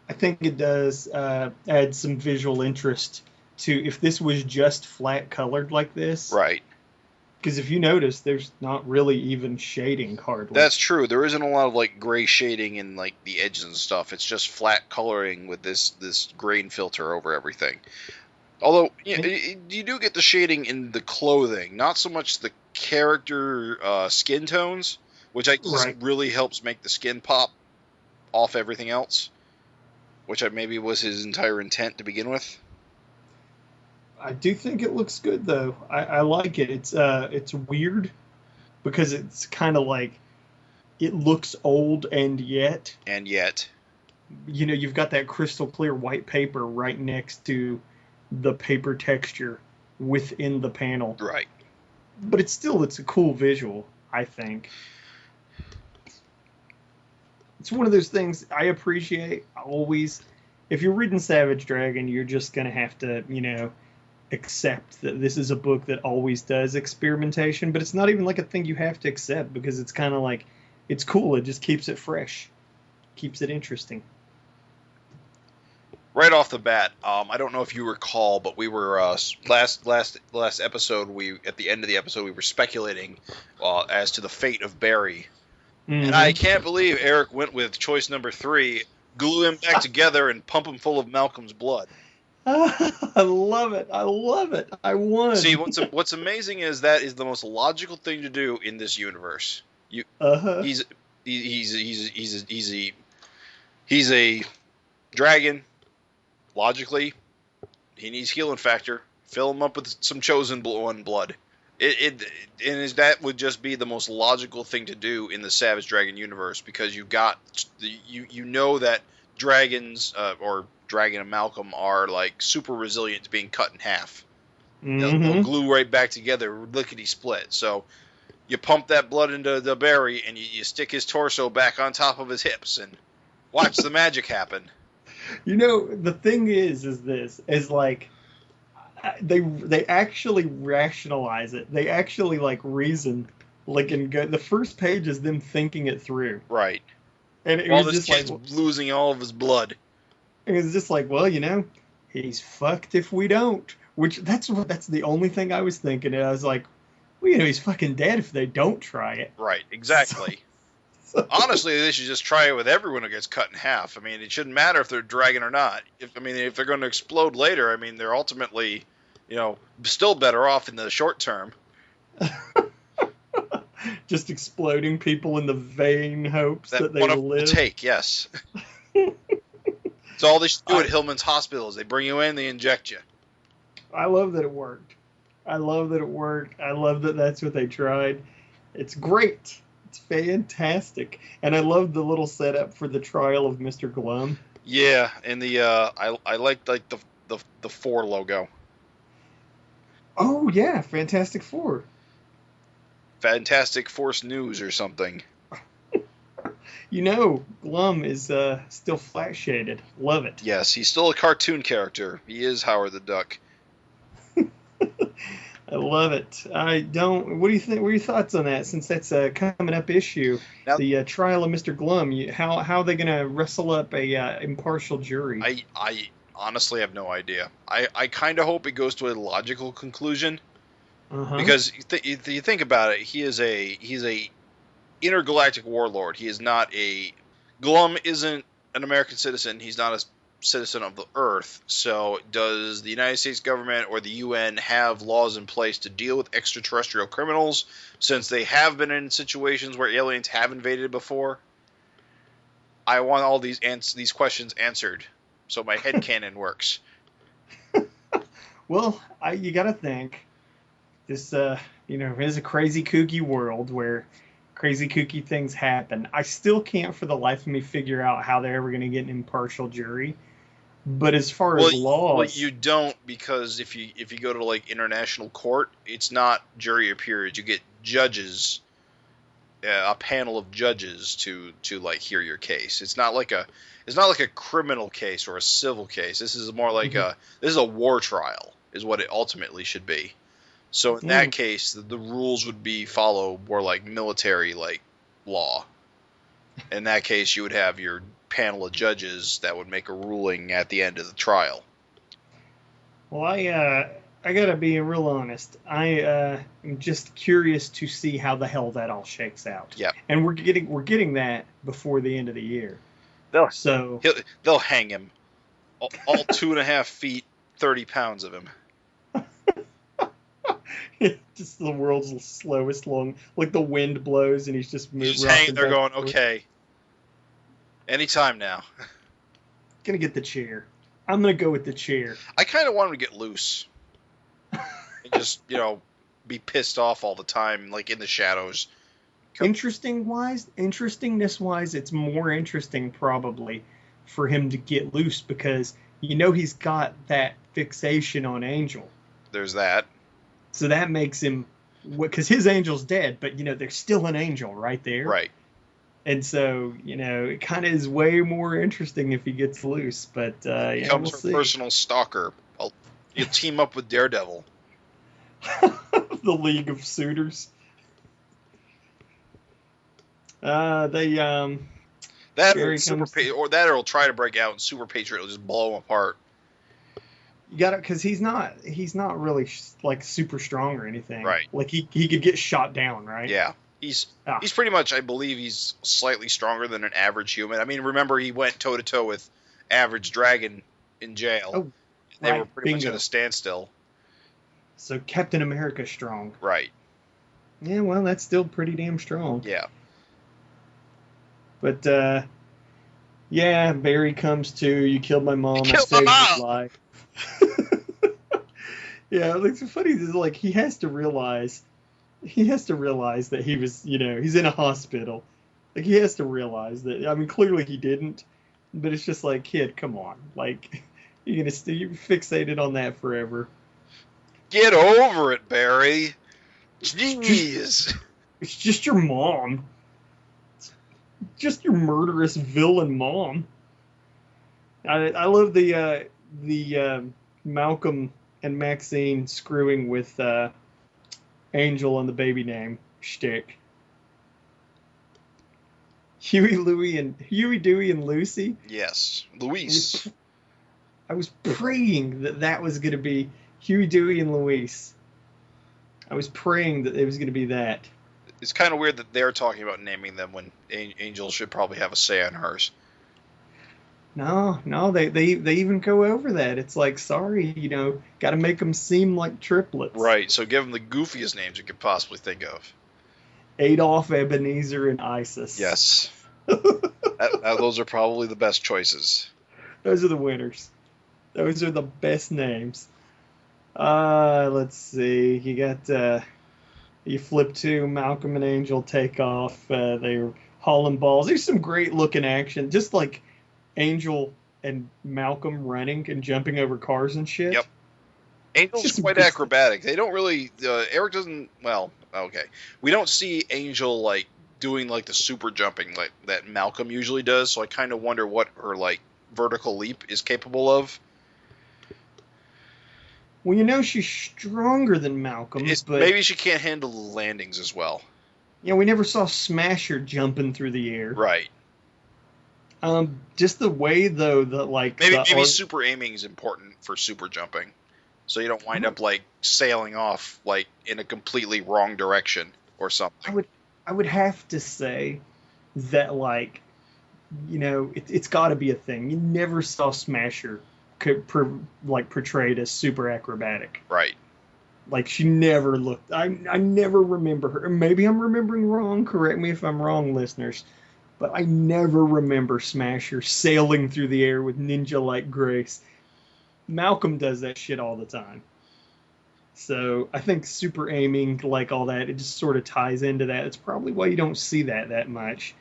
I think it does add some visual interest to if this was just flat colored like this. Right. Because if you notice, there's not really even shading hardly. That's true. There isn't a lot of like gray shading in like the edges and stuff. It's just flat coloring with this grain filter over everything. Although you do get the shading in the clothing, not so much the character skin tones, which I guess really helps make the skin pop off everything else, which maybe was his entire intent to begin with. I do think it looks good, though. I like it. It's weird because it's kind of like it looks old and yet. You know, you've got that crystal clear white paper right next to the paper texture within the panel. Right. But it's a cool visual, I think. It's one of those things I appreciate always. If you're reading Savage Dragon, you're just going to have to, you know, accept that this is a book that always does experimentation, but it's not even like a thing you have to accept because it's kind of like, it's cool. It just keeps it fresh, keeps it interesting. Right off the bat, I don't know if you recall, but we were last episode. At the end of the episode, we were speculating as to the fate of Barry, and I can't believe Erik went with choice number 3: glue him back together and pump him full of Malcolm's blood. I love it. I won. See, what's amazing is that is the most logical thing to do in this universe. He's a dragon. Logically, he needs healing factor. Fill him up with some chosen one blood. That would just be the most logical thing to do in the Savage Dragon universe, because you've got you know that dragons or Dragon and Malcolm are like super resilient to being cut in half. They'll glue right back together, lickety split. So you pump that blood into the Barry and you stick his torso back on top of his hips and watch the magic happen. You know, the thing is like they actually rationalize it. They actually like reason, like the first page is them thinking it through. Right. And it was just kid's like losing all of his blood. And it's just like, well, you know, he's fucked if we don't. Which that's the only thing I was thinking. And I was like, well, you know, he's fucking dead if they don't try it. Right. Exactly. Honestly, they should just try it with everyone who gets cut in half. I mean, it shouldn't matter if they're dragon or not. If they're going to explode later, I mean, they're ultimately, you know, still better off in the short term. Just exploding people in the vain hopes that they will live. Take, yes. It's all they should do at Hillman's Hospital is they bring you in, they inject you. I love that it worked. I love that that's what they tried. It's great. It's fantastic. And I love the little setup for the trial of Mr. Glum. Yeah, and the I liked like the 4 logo. Oh yeah, Fantastic Four. Fantastic Force News or something. You know, Glum is still flat shaded. Love it. Yes, he's still a cartoon character. He is Howard the Duck. I love it. I don't. What do you think? What are your thoughts on that? Since that's a coming up issue, now, the trial of Mr. Glum. How are they going to wrestle up a impartial jury? I honestly have no idea. I kind of hope it goes to a logical conclusion, because you think about it. He's a intergalactic warlord. He is not a Glum isn't an American citizen. He's not a citizen of the Earth. So does the United States government or the UN have laws in place to deal with extraterrestrial criminals, since they have been in situations where aliens have invaded before? I want all these questions answered so my headcanon works. Well, you got to think this is a crazy kooky world where crazy kooky things happen. I still can't for the life of me figure out how they're ever going to get an impartial jury. But as far as laws, well, you don't, because if you go to like international court, it's not jury of peers. You get judges, a panel of judges to like hear your case. It's not like a criminal case or a civil case. This is more like this is a war trial, is what it ultimately should be. So in that case, the rules would be follow more like military like law. In that case, you would have your panel of judges that would make a ruling at the end of the trial. Well, I gotta be real honest. I am just curious to see how the hell that all shakes out. Yeah, and we're getting that before the end of the year. They'll hang him, all 2.5 feet, 30 pounds of him. Just the world's slowest long, like the wind blows and he's just hanging there going, okay. Anytime now. Gonna get the chair. I'm gonna go with the chair. I kind of want him to get loose. And just, be pissed off all the time, like in the shadows. Interestingness wise, it's more interesting probably for him to get loose because he's got that fixation on Angel. There's that. So that makes him, because his Angel's dead, but there's still an Angel right there. Right. And so it kind of is way more interesting if he gets loose. But he becomes her personal stalker. You'll team up with Daredevil. The League of Suitors. Or it'll try to break out, and Super Patriot will just blow him apart. You got it, because he's not really like super strong or anything. Right. Like he could get shot down, right? Yeah. He's pretty much, I believe, he's slightly stronger than an average human. I mean, remember he went toe to toe with Average Dragon in jail. Oh, they right. were pretty much at a standstill. So Captain America's strong. Right. Yeah, well, that's still pretty damn strong. Yeah. But yeah, Barry comes to, you killed my mom. You killed my mom. Life. Yeah, it's funny. Like he has to realize that he was, he's in a hospital. Like he has to realize that. I mean, clearly he didn't, but it's just like, kid, come on, like you're fixated on that forever. Get over it, Barry. Jeez. It's just your mom. It's just your murderous villain mom. I love the Malcolm and Maxine screwing with Angel and the baby name shtick. Huey, Dewey, and Lucy. Yes, Luis. I was praying that was going to be Huey, Dewey, and Luis. I was praying that it was going to be that. It's kind of weird that they're talking about naming them when Angel should probably have a say on hers. No, they even go over that. It's like, sorry, got to make them seem like triplets. Right, so give them the goofiest names you could possibly think of. Adolf, Ebenezer, and Isis. Yes. Those are probably the best choices. Those are the winners. Those are the best names. Let's see. You got, you flip to Malcolm and Angel take off. They were hauling balls. There's some great looking action. Just like Angel and Malcolm running and jumping over cars and shit. Yep. Angel's quite acrobatic. They don't really... Erik doesn't... Well, okay. We don't see Angel, like, doing, like, the super jumping like that Malcolm usually does, so I kind of wonder what her, like, vertical leap is capable of. Well, she's stronger than Malcolm, but... Maybe she can't handle the landings as well. Yeah, we never saw Smasher jumping through the air. Right. Just the way, though, that, like... Maybe super aiming is important for super jumping. So you don't wind up, like, sailing off, like, in a completely wrong direction or something. I would have to say that, like, it's got to be a thing. You never saw Smasher portrayed as super acrobatic. Right. Like, she never looked... I never remember her. Maybe I'm remembering wrong. Correct me if I'm wrong, listeners. But I never remember Smasher sailing through the air with ninja-like grace. Malcolm does that shit all the time. So I think super aiming, like all that, it just sort of ties into that. It's probably why you don't see that much.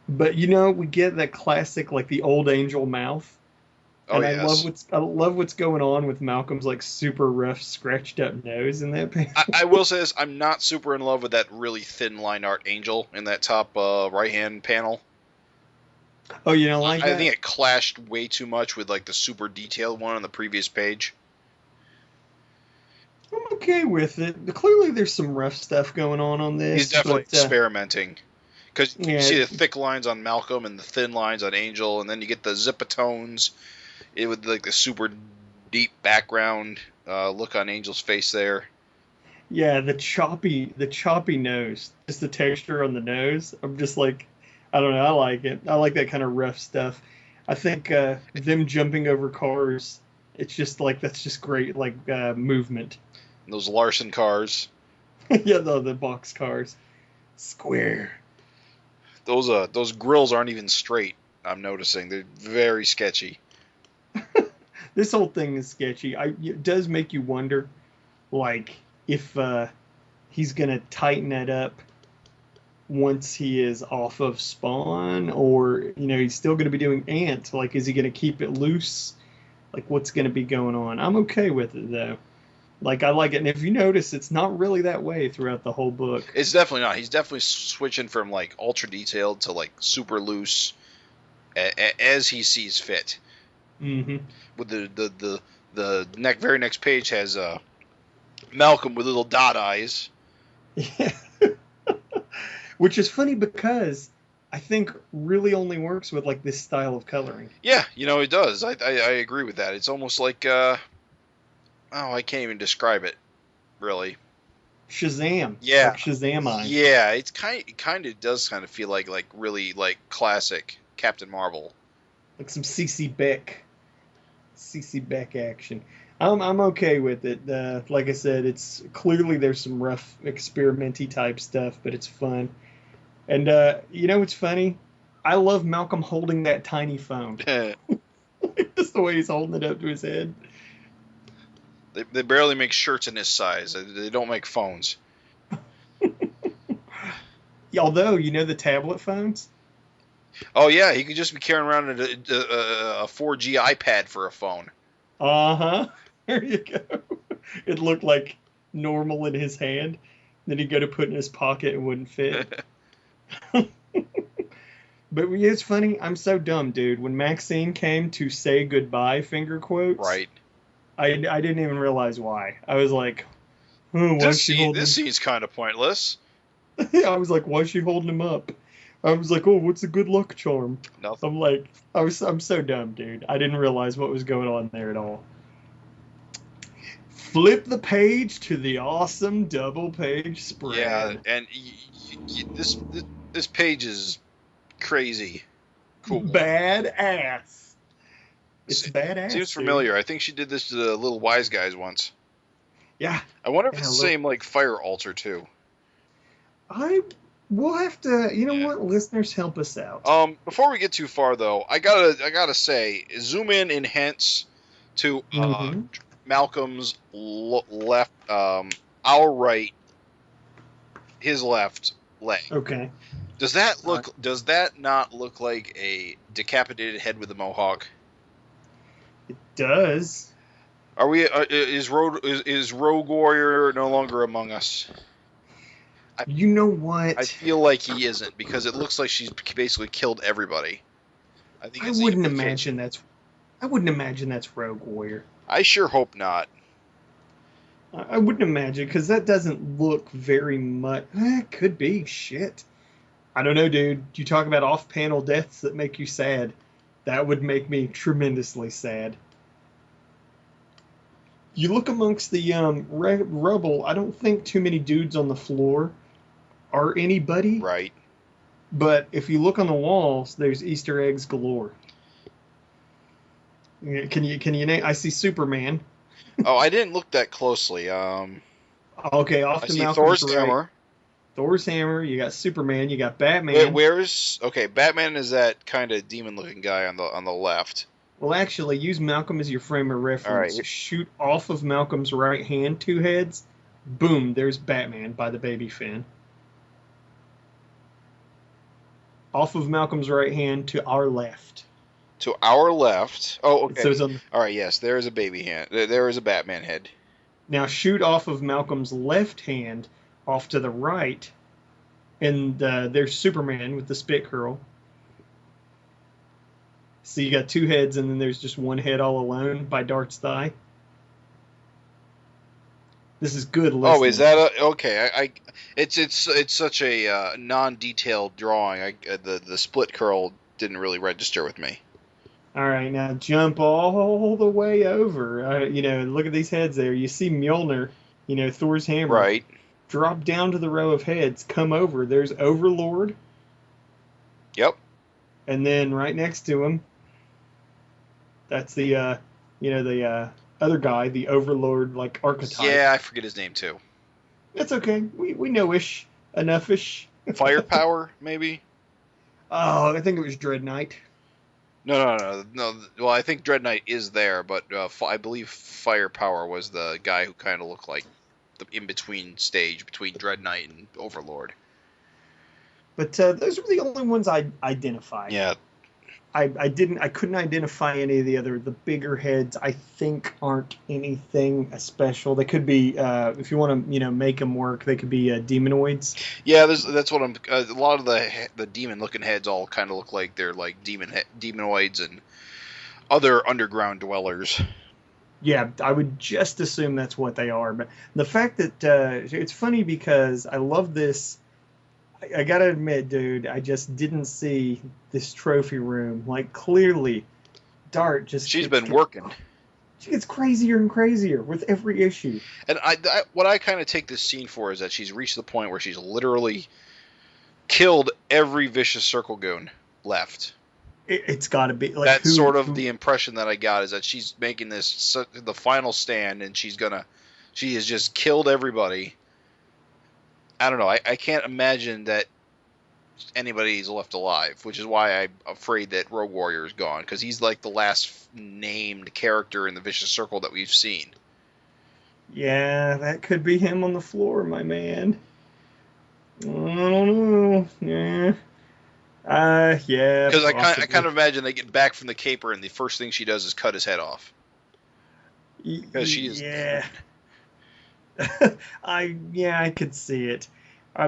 But, we get that classic, like, the old Angel mouth. Oh, and yes. I love what's going on with Malcolm's, like, super rough, scratched up nose in that panel. I will say this, I'm not super in love with that really thin line art Angel in that top right-hand panel. Oh, you don't like that? I think it clashed way too much with, like, the super detailed one on the previous page. I'm okay with it. Clearly there's some rough stuff going on this. He's definitely experimenting. Because you see the thick lines on Malcolm and the thin lines on Angel, and then you get the zipatones with, like, the super deep background look on Angel's face there. Yeah, the choppy nose. Just the texture on the nose. I'm just like, I don't know, I like it. I like that kind of rough stuff. I think them jumping over cars, it's just like, that's just great, like, movement. And those Larson cars. Yeah, the box cars. Square. Those grills aren't even straight. I'm noticing. They're very sketchy. This whole thing is sketchy. It does make you wonder, like, if he's going to tighten it up once he is off of Spawn, or, he's still going to be doing Ant. Like, is he going to keep it loose? Like, what's going to be going on? I'm okay with it, though. Like, I like it. And if you notice, it's not really that way throughout the whole book. It's definitely not. He's definitely switching from, like, ultra detailed to, like, super loose as he sees fit. Mm-hmm. With the very next page has Malcolm with little dot eyes. Yeah. Which is funny because I think really only works with, like, this style of coloring. Yeah, it does. I agree with that. It's almost like, I can't even describe it, really. Shazam. Yeah. Like Shazam eyes. Yeah, it kind of does kind of feel like really, like, classic Captain Marvel. Like some CC Beck action. I'm okay with it. Like I said, it's clearly there's some rough experimenty type stuff, but it's fun. And what's funny? I love Malcolm holding that tiny phone. Just the way he's holding it up to his head. They barely make shirts in this size. They don't make phones. Although, the tablet phones? Oh, yeah, he could just be carrying around a 4G iPad for a phone. Uh-huh. There you go. It looked like normal in his hand. Then he'd go to put it in his pocket and wouldn't fit. But it's funny. I'm so dumb, dude. When Maxine came to say goodbye, finger quotes. Right. I didn't even realize why. I was like, this scene's kind of pointless. I was like, why is she holding him up? I was like, oh, what's a good luck charm? Nothing. I'm like, I'm so dumb, dude. I didn't realize what was going on there at all. Flip the page to the awesome double page spread. Yeah, and this page is crazy. Cool. Badass. It's badass. Seems familiar. I think she did this to the Little Wise Guys once. Yeah. I wonder if it's the same, like, Fire Altar, too. We'll have to, what, listeners, help us out. Before we get too far, though, I gotta say, zoom in and hence to Malcolm's left, our right, his left leg. Okay. Does that not look like a decapitated head with a mohawk? It does. Are we? Is Rogue Warrior no longer among us? You know what? I feel like he isn't, because it looks like she's basically killed everybody. I wouldn't imagine that's Rogue Warrior. I sure hope not. I wouldn't imagine, because that doesn't look very much. Could be. Shit. I don't know, dude. You talk about off-panel deaths that make you sad. That would make me tremendously sad. You look amongst the rubble, I don't think too many dudes on the floor are anybody. Right. But if you look on the walls, there's Easter eggs galore. Can you name? I see Superman. Oh, I didn't look that closely. Okay, off I the see mouth. Thor's hammer. Thor's hammer. You got Superman. You got Batman. Batman is that kind of demon-looking guy on the left. Well, actually, use Malcolm as your frame of reference. All right. Shoot off of Malcolm's right hand, 2 heads. Boom, there's Batman by the baby Finn. Off of Malcolm's right hand to our left. To our left. Oh, okay. So all right, yes, there is a baby hand. There is a Batman head. Now shoot off of Malcolm's left hand off to the right, and there's Superman with the spit curl. So you got 2 heads, and then there's just 1 head all alone by Dart's thigh. This is good listening. Oh, is that okay? It's such a non-detailed drawing. The split curl didn't really register with me. All right, now jump all the way over. Look at these heads there. You see Mjolnir, Thor's hammer. Right. Drop down to the row of heads. Come over. There's Overlord. Yep. And then right next to him, that's the other guy, the Overlord like archetype. Yeah, I forget his name too. That's okay. We know-ish, enough-ish. Firepower, maybe. Oh, I think it was Dread Knight. No. Well, I think Dread Knight is there, but I believe Firepower was the guy who kind of looked like the in-between stage between Dread Knight and Overlord. But those were the only ones I identified. Yeah. I couldn't identify any of the bigger heads. I think aren't anything special. They could be, if you want to, make them work, they could be demonoids. Yeah, that's what I'm. A lot of the demon-looking heads all kind of look like they're like demonoids and other underground dwellers. Yeah, I would just assume that's what they are. But the fact that it's funny because I love this. I gotta admit, dude, I just didn't see this trophy room. Like, clearly, Dart just... She's been working. She gets crazier and crazier with every issue. And what I kind of take this scene for is that she's reached the point where she's literally killed every vicious circle goon left. It's got to be... like that's sort of the impression that I got, is that she's making this the final stand, and she has just killed everybody. I don't know. I can't imagine that anybody's left alive, which is why I'm afraid that Rogue Warrior is gone, because he's like the last named character in the Vicious Circle that we've seen. Yeah, that could be him on the floor, my man. I don't know. Yeah. Yeah. Because I kind of imagine they get back from the caper, and the first thing she does is cut his head off. Because she is... Yeah. I could see it.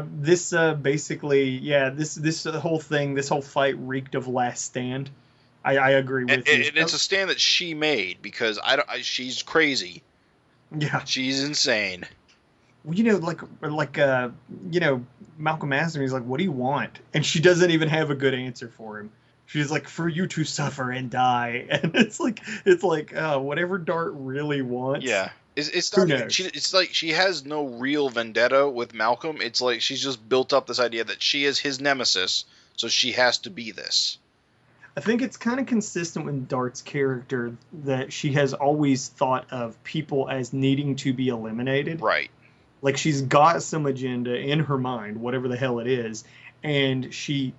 This basically, this whole thing, this whole fight reeked of Last Stand. I agree with you. And it's a stand that she made, because she's crazy. Yeah, she's insane. Well, Malcolm asked him, he's like, "What do you want?" And she doesn't even have a good answer for him. She's like, "For you to suffer and die," and it's like whatever Dart really wants. Yeah. It's like she has no real vendetta with Malcolm. It's like she's just built up this idea that she is his nemesis, so she has to be this. I think it's kind of consistent with Dart's character that she has always thought of people as needing to be eliminated. Right. Like, she's got some agenda in her mind, whatever the hell it is, and she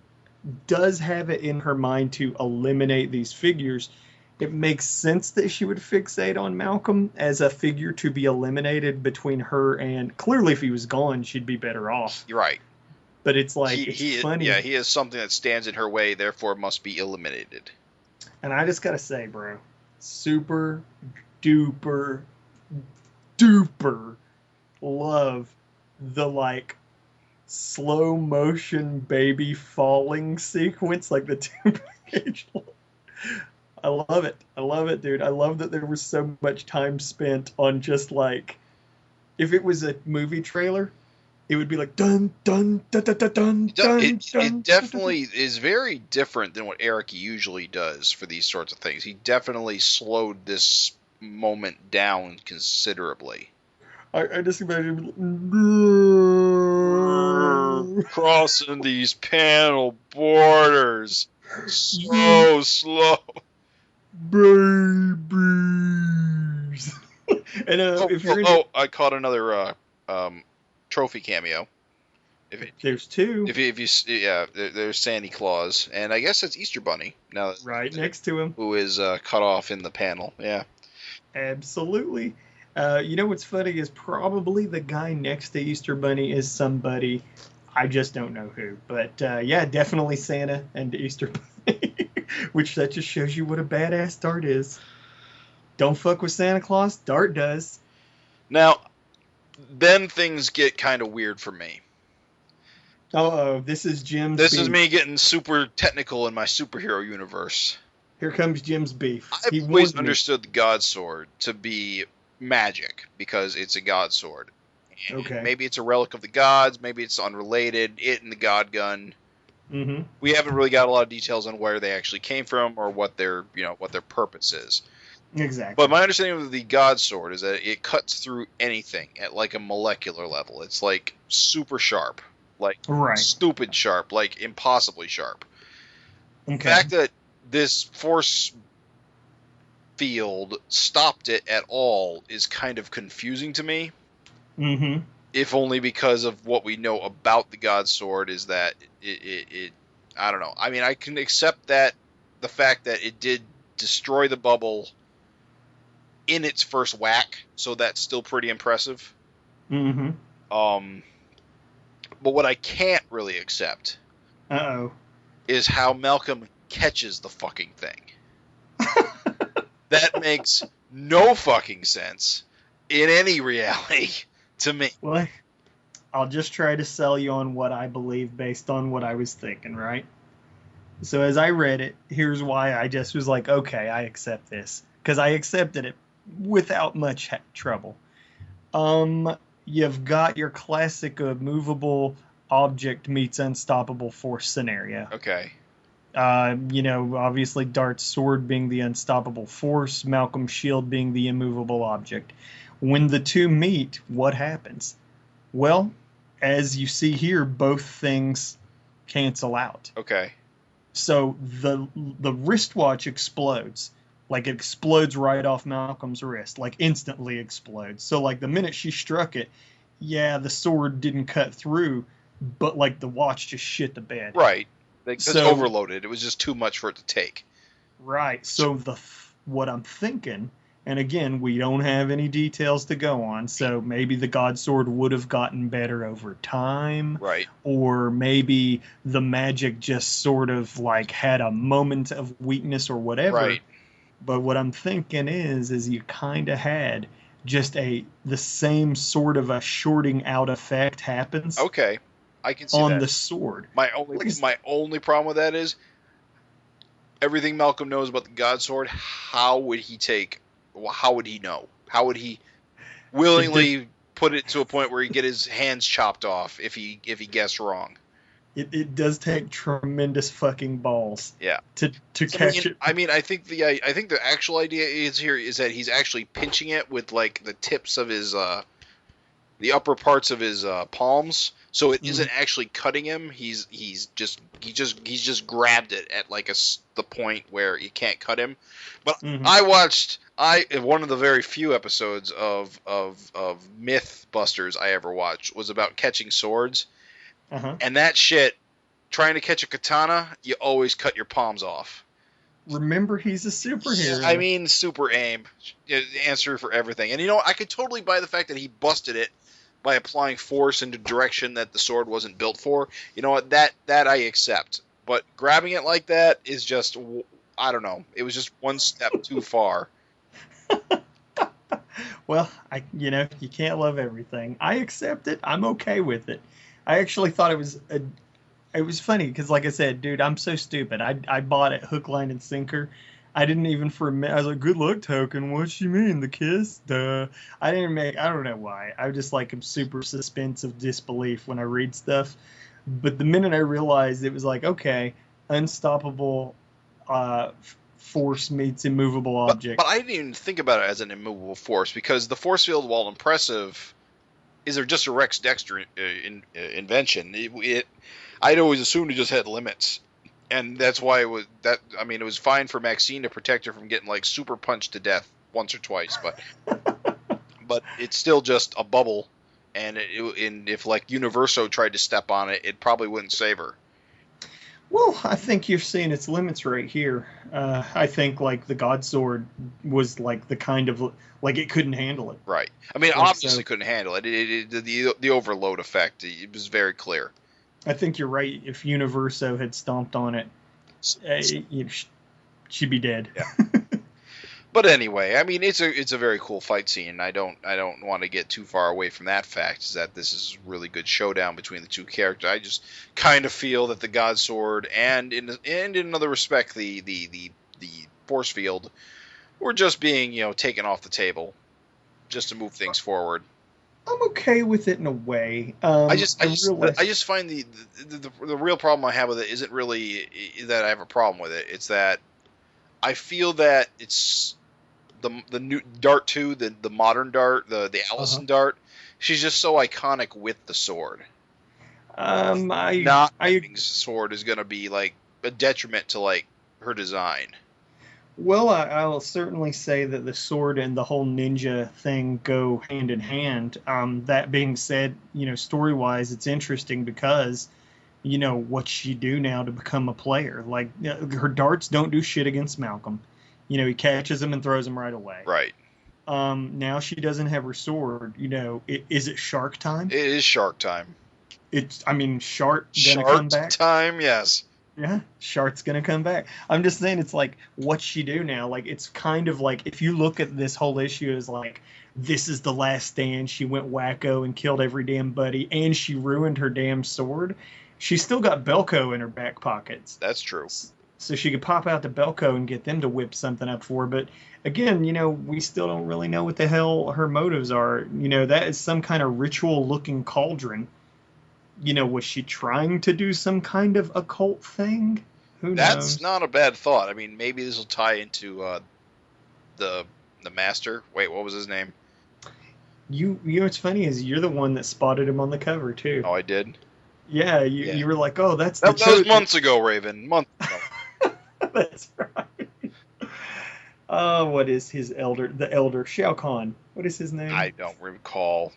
does have it in her mind to eliminate these figures. It makes sense that she would fixate on Malcolm as a figure to be eliminated between her and... Clearly, if he was gone, she'd be better off. You're right. But it's like, it's funny. Yeah, he is something that stands in her way, therefore must be eliminated. And I just gotta say, bro, super duper duper love the, like, slow motion baby falling sequence, like the 2-page long. I love it, dude. I love that there was so much time spent on just, like, if it was a movie trailer, it would be like dun dun dun dun dun dun dun. It definitely is very different than what Erik usually does for these sorts of things. He definitely slowed this moment down considerably. I just imagine crossing these panel borders so slow. Babies. And I caught another trophy cameo. There's two. There's Santa Claus, and I guess it's Easter Bunny now. Right next to him, who is cut off in the panel. Yeah, absolutely. What's funny is probably the guy next to Easter Bunny is somebody, I just don't know who, but definitely Santa and Easter Bunny. Which that just shows you what a badass Dart is. Don't fuck with Santa Claus, Dart does. Now, then things get kind of weird for me. Uh-oh, this is Jim's This beef. is me getting super technical in my superhero universe. Here comes Jim's beef. I've always understood the God Sword to be magic, because it's a God Sword. Okay. Maybe it's a relic of the gods, maybe it's unrelated, it and the God Gun. Mm-hmm. We haven't really got a lot of details on where they actually came from or what their purpose is. Exactly. But my understanding of the God Sword is that it cuts through anything at like a molecular level. It's like super sharp, like stupid sharp, like impossibly sharp. Okay. The fact that this force field stopped it at all is kind of confusing to me. Mm-hmm. If only because of what we know about the God Sword is that it I don't know. I mean, I can accept that the fact that it did destroy the bubble in its first whack, so that's still pretty impressive. Mm-hmm. But what I can't really accept is how Malcolm catches the fucking thing. That makes no fucking sense in any reality to me. Well, I'll just try to sell you on what I believe based on what I was thinking, right? So as I read it, here's why I just was like, okay, I accept this. Because I accepted it without much trouble. You've got your classic movable object meets unstoppable force scenario. Okay. Obviously Dart's sword being the unstoppable force, Malcolm's shield being the immovable object. When the two meet, what happens? Well, as you see here, both things cancel out. Okay. So the wristwatch explodes. Like, it explodes right off Malcolm's wrist. Like, instantly explodes. So, like, the minute she struck it, yeah, the sword didn't cut through, but, like, the watch just shit the bed. Right. It's overloaded. It was just too much for it to take. Right. So what I'm thinking, and again, we don't have any details to go on, so maybe the God Sword would have gotten better over time. Right. Or maybe the magic just sort of like had a moment of weakness or whatever. Right. But what I'm thinking is you kind of had just the same sort of a shorting out effect happens. Okay. I can see on that. The sword. My only problem with that is everything Malcolm knows about the God Sword. How would he know? How would he willingly put it to a point where he get his hands chopped off if he guessed wrong? It does take tremendous fucking balls. Yeah. To catch it. I mean, I think the actual idea is that he's actually pinching it with like the tips of his the upper parts of his palms, so it isn't actually cutting him. He's just grabbed it at like the point where you can't cut him. But I watched one of the very few episodes of Mythbusters I ever watched was about catching swords, and that shit. Trying to catch a katana, you always cut your palms off. Remember, he's a superhero. I mean, super aim. Answer for everything. And I could totally buy the fact that he busted it by applying force into direction that the sword wasn't built for. You know what? That I accept. But grabbing it like that is just, I don't know. It was just one step too far. Well, you can't love everything. I accept it. I'm okay with it. I actually thought it was funny because, like I said, dude, I'm so stupid. I bought it hook, line, and sinker. I didn't even for a minute. I was like, "Good luck token." What you mean, the kiss? Duh. I don't know why. I just like am super suspense of disbelief when I read stuff. But the minute I realized it was like, okay, unstoppable force meets immovable object. But I didn't even think about it as an immovable force because the force field, while impressive, is just a Rex Dexter invention. I'd always assumed it just had limits, and that's why it was that. I mean, it was fine for Maxine to protect her from getting like super punched to death once or twice, but it's still just a bubble, and if like Universo tried to step on it, it probably wouldn't save her. Well, I think you're seeing its limits right here. I think like the God Sword was like the kind of like it couldn't handle it. Right. I mean, obviously couldn't handle it. The overload effect. It was very clear. I think you're right. If Universo had stomped on it, she'd be dead. Yeah. But anyway, I mean, it's a very cool fight scene. I don't want to get too far away from that fact. Is that this is a really good showdown between the two characters. I just kind of feel that the God Sword and in another respect the force field were just being taken off the table just to move things forward. I'm okay with it in a way. I just find the real problem I have with it isn't really that I have a problem with it. It's that I feel that it's the new Dart 2, the modern Dart, the Allison Dart. She's just so iconic with the sword. Not having a sword is going to be like a detriment to like her design. Well, I'll certainly say that the sword and the whole ninja thing go hand in hand. That being said, story-wise, it's interesting because, what's she do now to become a player? Like, her darts don't do shit against Malcolm. He catches them and throws them right away. Right. Now she doesn't have her sword. Is it shark time? It is shark time. Shark gonna come back? Shark time, yes. Yeah, Shark's gonna come back. I'm just saying, it's like, what's she do now? Like, it's kind of like, if you look at this whole issue as like, this is the last stand, she went wacko and killed every damn buddy, and she ruined her damn sword. She's still got Belko in her back pockets. That's true. So she could pop out to Belko and get them to whip something up for her. But again, we still don't really know what the hell her motives are. That is some kind of ritual-looking cauldron. Was she trying to do some kind of occult thing? Who knows? That's not a bad thought. I mean, maybe this will tie into the master. Wait, what was his name? You know what's funny is you're the one that spotted him on the cover too. Oh, I did? Yeah, you were like, oh, that was months ago, Raven. Months ago. That's right. What is his elder? The elder Shao Kahn. What is his name? I don't recall.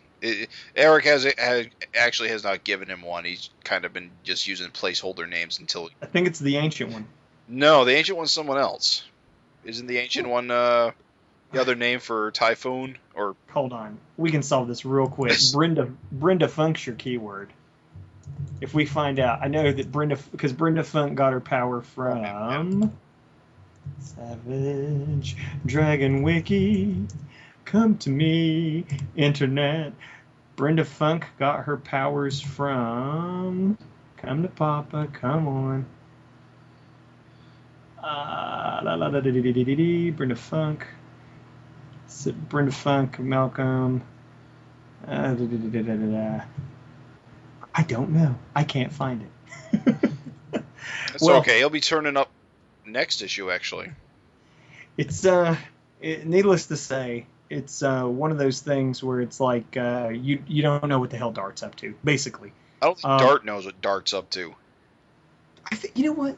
Erik actually has not given him one. He's kind of been just using placeholder names until. I think it's the ancient one. No, the ancient one's someone else. Isn't the ancient one the other name for Typhoon? Or hold on, we can solve this real quick. Brenda Funk's your keyword. If we find out, I know that because Brenda Funk got her power from Savage Dragon Wiki. Come to me, Internet. Brenda Funk got her powers from. Come to Papa, come on. Brenda Funk. Brenda Funk, Malcolm. I don't know. I can't find it. It's okay. He'll be turning up next issue, actually. It's needless to say, it's one of those things where it's like you don't know what the hell Dart's up to, basically. I don't think Dart knows what Dart's up to. I think, you know what?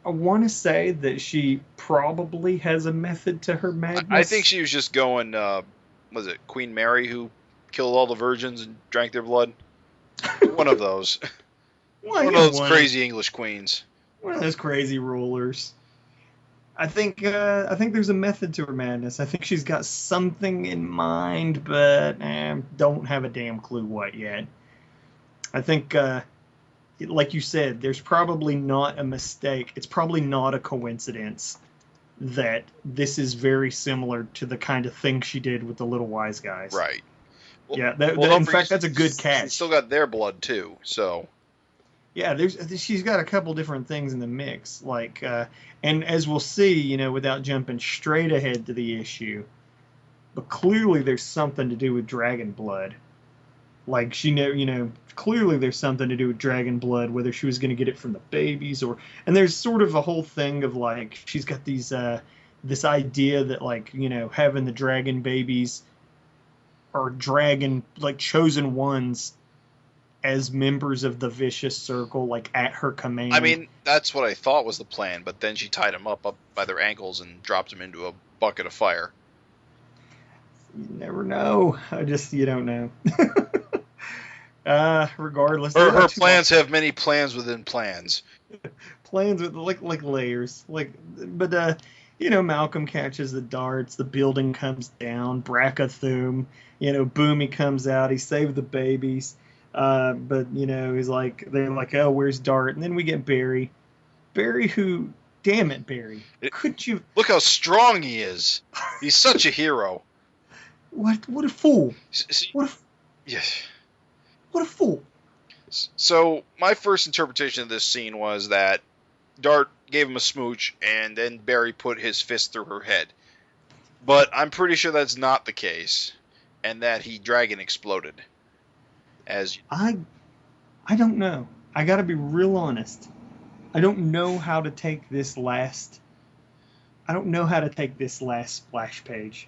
I want to say that she probably has a method to her madness. I think she was just going, was it Queen Mary who killed all the virgins and drank their blood? One of those. One of those crazy English queens. One of those crazy rulers. I think there's a method to her madness. I think she's got something in mind, but don't have a damn clue what yet. I think, like you said, there's probably not a mistake. It's probably not a coincidence that this is very similar to the kind of thing she did with the Little Wise Guys. Right. Well, yeah. In fact, that's a good catch. She's still got their blood too, so. Yeah, she's got a couple different things in the mix, like, and as we'll see, without jumping straight ahead to the issue, but clearly there's something to do with dragon blood. Like, clearly there's something to do with dragon blood, whether she was going to get it from the babies and there's sort of a whole thing of like, she's got these, this idea that like, having the dragon babies or dragon, like chosen ones as members of the vicious circle, like at her command. I mean, that's what I thought was the plan, but then she tied them up by their ankles and dropped them into a bucket of fire. You never know. You don't know. Regardless. Her plans have many plans within plans. Plans with like layers. But Malcolm catches the darts, the building comes down, Brackathum, Boomy comes out, he saved the babies. But he's like, they're like, oh, where's Dart? And then we get Barry. Barry, who, damn it, Barry, could you look how strong he is? He's such a hero. What a fool! Yes. What a fool! So my first interpretation of this scene was that Dart gave him a smooch, and then Barry put his fist through her head. But I'm pretty sure that's not the case, and that he dragon exploded. I don't know. I got to be real honest. I don't know how to take this last. I don't know how to take this last splash page.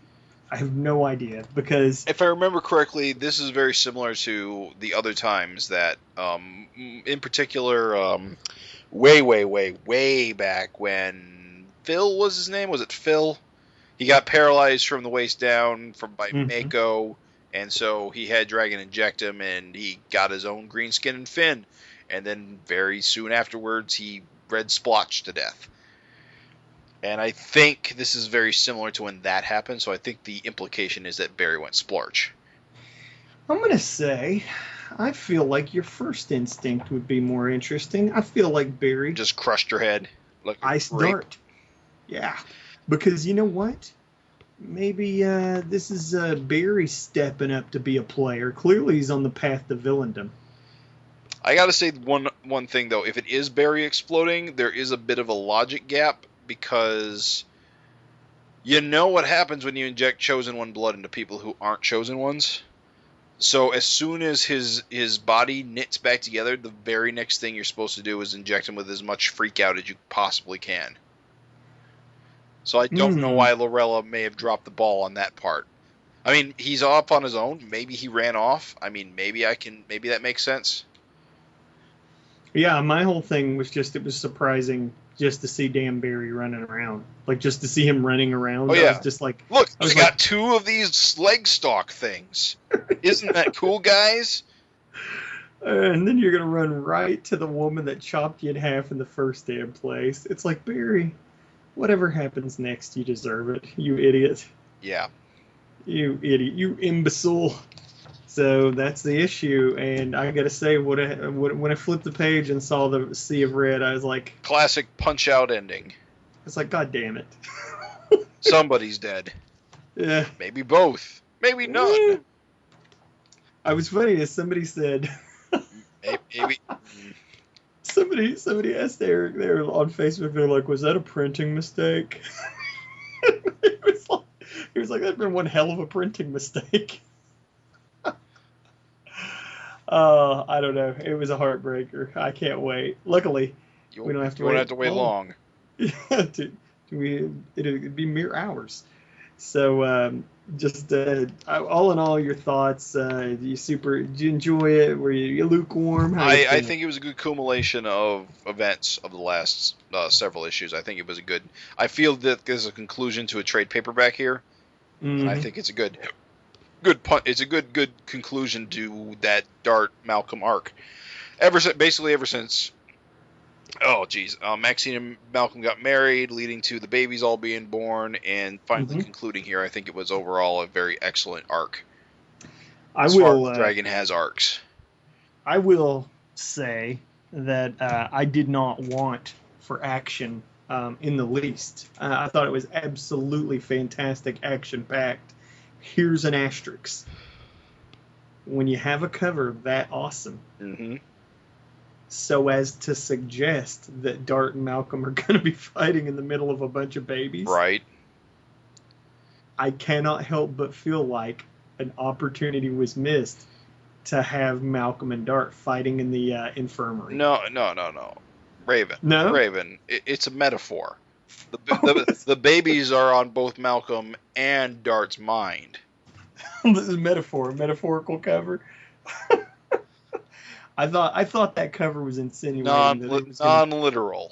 I have no idea, because if I remember correctly, this is very similar to the other times that, in particular, way back when Phil was his name. Was it Phil? He got paralyzed from the waist down by Mako, and so he had Dragon inject him, and he got his own green skin and fin. and then very soon afterwards he read splotched to death. And I think this is very similar to when that happened, so I think the implication is that Barry went splorch. I'm going to say, I feel like your first instinct would be more interesting. I feel like Barry just crushed her head. Like ice dart. Yeah. Because you know what? Maybe this is Barry stepping up to be a player. Clearly he's on the path to villaindom. I gotta say one thing, though. If it is Barry exploding, there is a bit of a logic gap, because you know what happens when you inject Chosen One blood into people who aren't Chosen Ones. So as soon as his body knits back together, the very next thing you're supposed to do is inject him with as much freak out as you possibly can. So I don't know why Lorella may have dropped the ball on that part. I mean, he's off on his own. Maybe he ran off. I mean, maybe that makes sense. Yeah, my whole thing was just, it was surprising just to see damn Barry running around. Like, just to see him running around. Oh, yeah. I was just like... Look, we got 2 of these leg stalk things. Isn't that cool, guys? And then you're going to run right to the woman that chopped you in half in the first damn place. It's like, Barry, whatever happens next, you deserve it. You idiot. Yeah. You idiot. You imbecile. So that's the issue, and I gotta say, when I flipped the page and saw the sea of red, I was like... Classic punch-out ending. It's like, God damn it. Somebody's dead. Yeah. Maybe both. Maybe none. I was funny as somebody said... Maybe... Somebody asked Erik there on Facebook, they're like, was that a printing mistake? He was like, that's been one hell of a printing mistake. I don't know. It was a heartbreaker. I can't wait. Luckily, we don't have to wait long. Yeah, it'd be mere hours. So, just all in all, your thoughts. Did you enjoy it? Were you lukewarm? I think it was a good accumulation of events of the last several issues. I think it was a good. I feel that there's a conclusion to a trade paperback here. Mm-hmm. And I think it's a good it's a good conclusion to that Dart Malcolm arc. Ever since Maxine and Malcolm got married, leading to the babies all being born, and finally concluding here, I think it was overall a very excellent arc. Dragon has arcs. I will say that I did not want for action in the least. I thought it was absolutely fantastic, action-packed. Here's an asterisk. When you have a cover that awesome, so as to suggest that Dart and Malcolm are going to be fighting in the middle of a bunch of babies, right? I cannot help but feel like an opportunity was missed to have Malcolm and Dart fighting in the infirmary. No. Raven. No? Raven. It's a metaphor. The babies are on both Malcolm and Dart's mind. This is a metaphorical cover. I thought that cover was insinuating non-literal.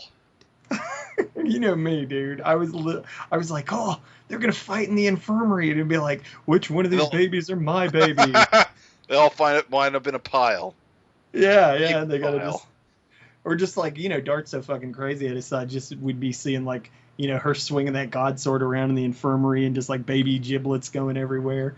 You know me, dude. I was like, oh, they're gonna fight in the infirmary, and it'd be like, which one of these babies are my baby? They all wind up in a pile. Yeah, they gotta just like, Dart's so fucking crazy at his side. Just we'd be seeing like, her swinging that god sword around in the infirmary and just like baby giblets going everywhere.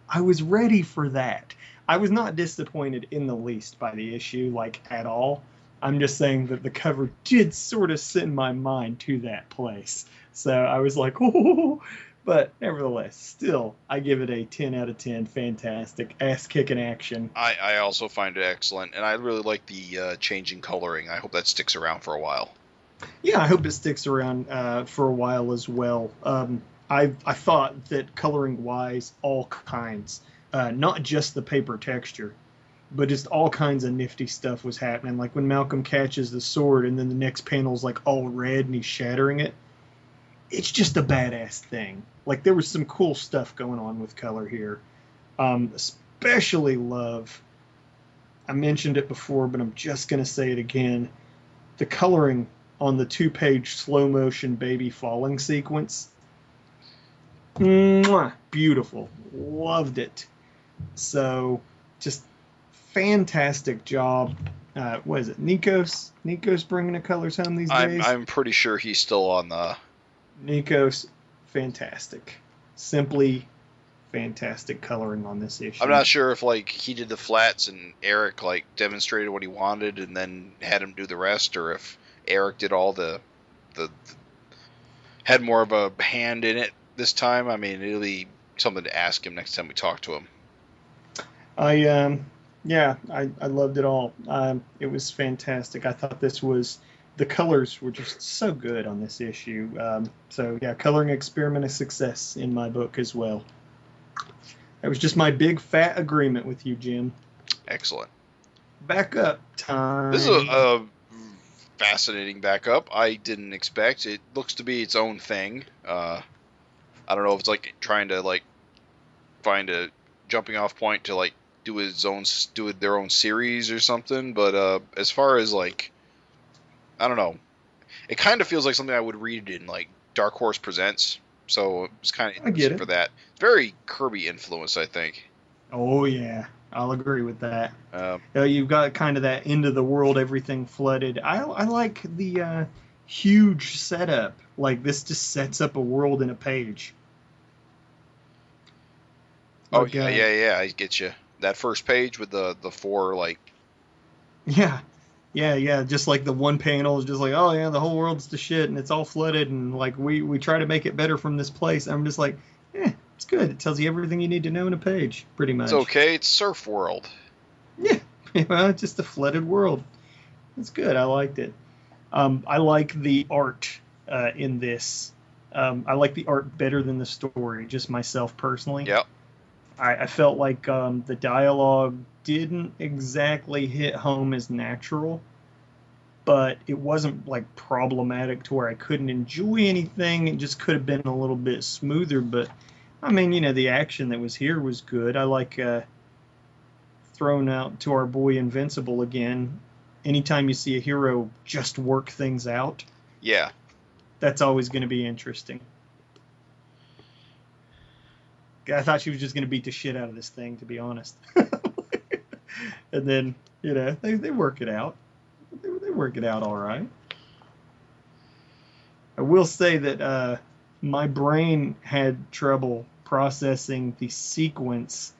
I was ready for that. I was not disappointed in the least by the issue, like at all. I'm just saying that the cover did sort of send my mind to that place. So I was like, oh, but nevertheless, still, I give it a 10 out of 10. Fantastic. Ass-kicking action. I also find it excellent, and I really like the changing coloring. I hope that sticks around for a while. Yeah, I hope it sticks around for a while as well. I thought that coloring-wise, all kinds, not just the paper texture, but just all kinds of nifty stuff was happening. Like when Malcolm catches the sword and then the next panel's like all red and he's shattering it. It's just a badass thing. Like there was some cool stuff going on with color here. Especially love. I mentioned it before, but I'm just going to say it again. The coloring on the 2-page slow motion baby falling sequence. Mwah, beautiful. Loved it. So just fantastic job what is it? Nikos bringing the colors home these days. I'm pretty sure he's still on the. Nikos, fantastic, simply fantastic coloring on this issue. I'm not sure if like he did the flats and Erik like demonstrated what he wanted and then had him do the rest, or if Erik did all the had more of a hand in it this time. I mean, it'll be something to ask him next time we talk to him. I loved it all. It was fantastic. I thought the colors were just so good on this issue. Coloring experiment a success in my book as well. That was just my big fat agreement with you, Jim. Excellent. Backup time. This is a fascinating backup. I didn't expect. It looks to be its own thing. I don't know if it's like trying to like find a jumping off point to like do their own series or something. But as far as like, I don't know, it kind of feels like something I would read in like Dark Horse Presents. So it's kind of interesting for that. It's very Kirby influenced, I think. Oh yeah, I'll agree with that. You've got kind of that end of the world, everything flooded. I like the huge setup. Like this just sets up a world in a page. Oh yeah, I get you. That first page with the four like. Yeah, just like the one panel is just like, oh yeah, the whole world's to shit and it's all flooded and like we try to make it better from this place. I'm just like, it's good. It tells you everything you need to know in a page, pretty much. It's okay. It's Surf World. Yeah, well, it's just a flooded world. It's good. I liked it. I like the art in this. I like the art better than the story, just myself personally. Yep. I felt like the dialogue didn't exactly hit home as natural, but it wasn't like problematic to where I couldn't enjoy anything. It just could have been a little bit smoother. But I mean, the action that was here was good. I like throwing out to our boy Invincible again. Anytime you see a hero just work things out, that's always going to be interesting. I thought she was just going to beat the shit out of this thing, to be honest. And then, they work it out. They work it out all right. I will say that my brain had trouble processing the sequence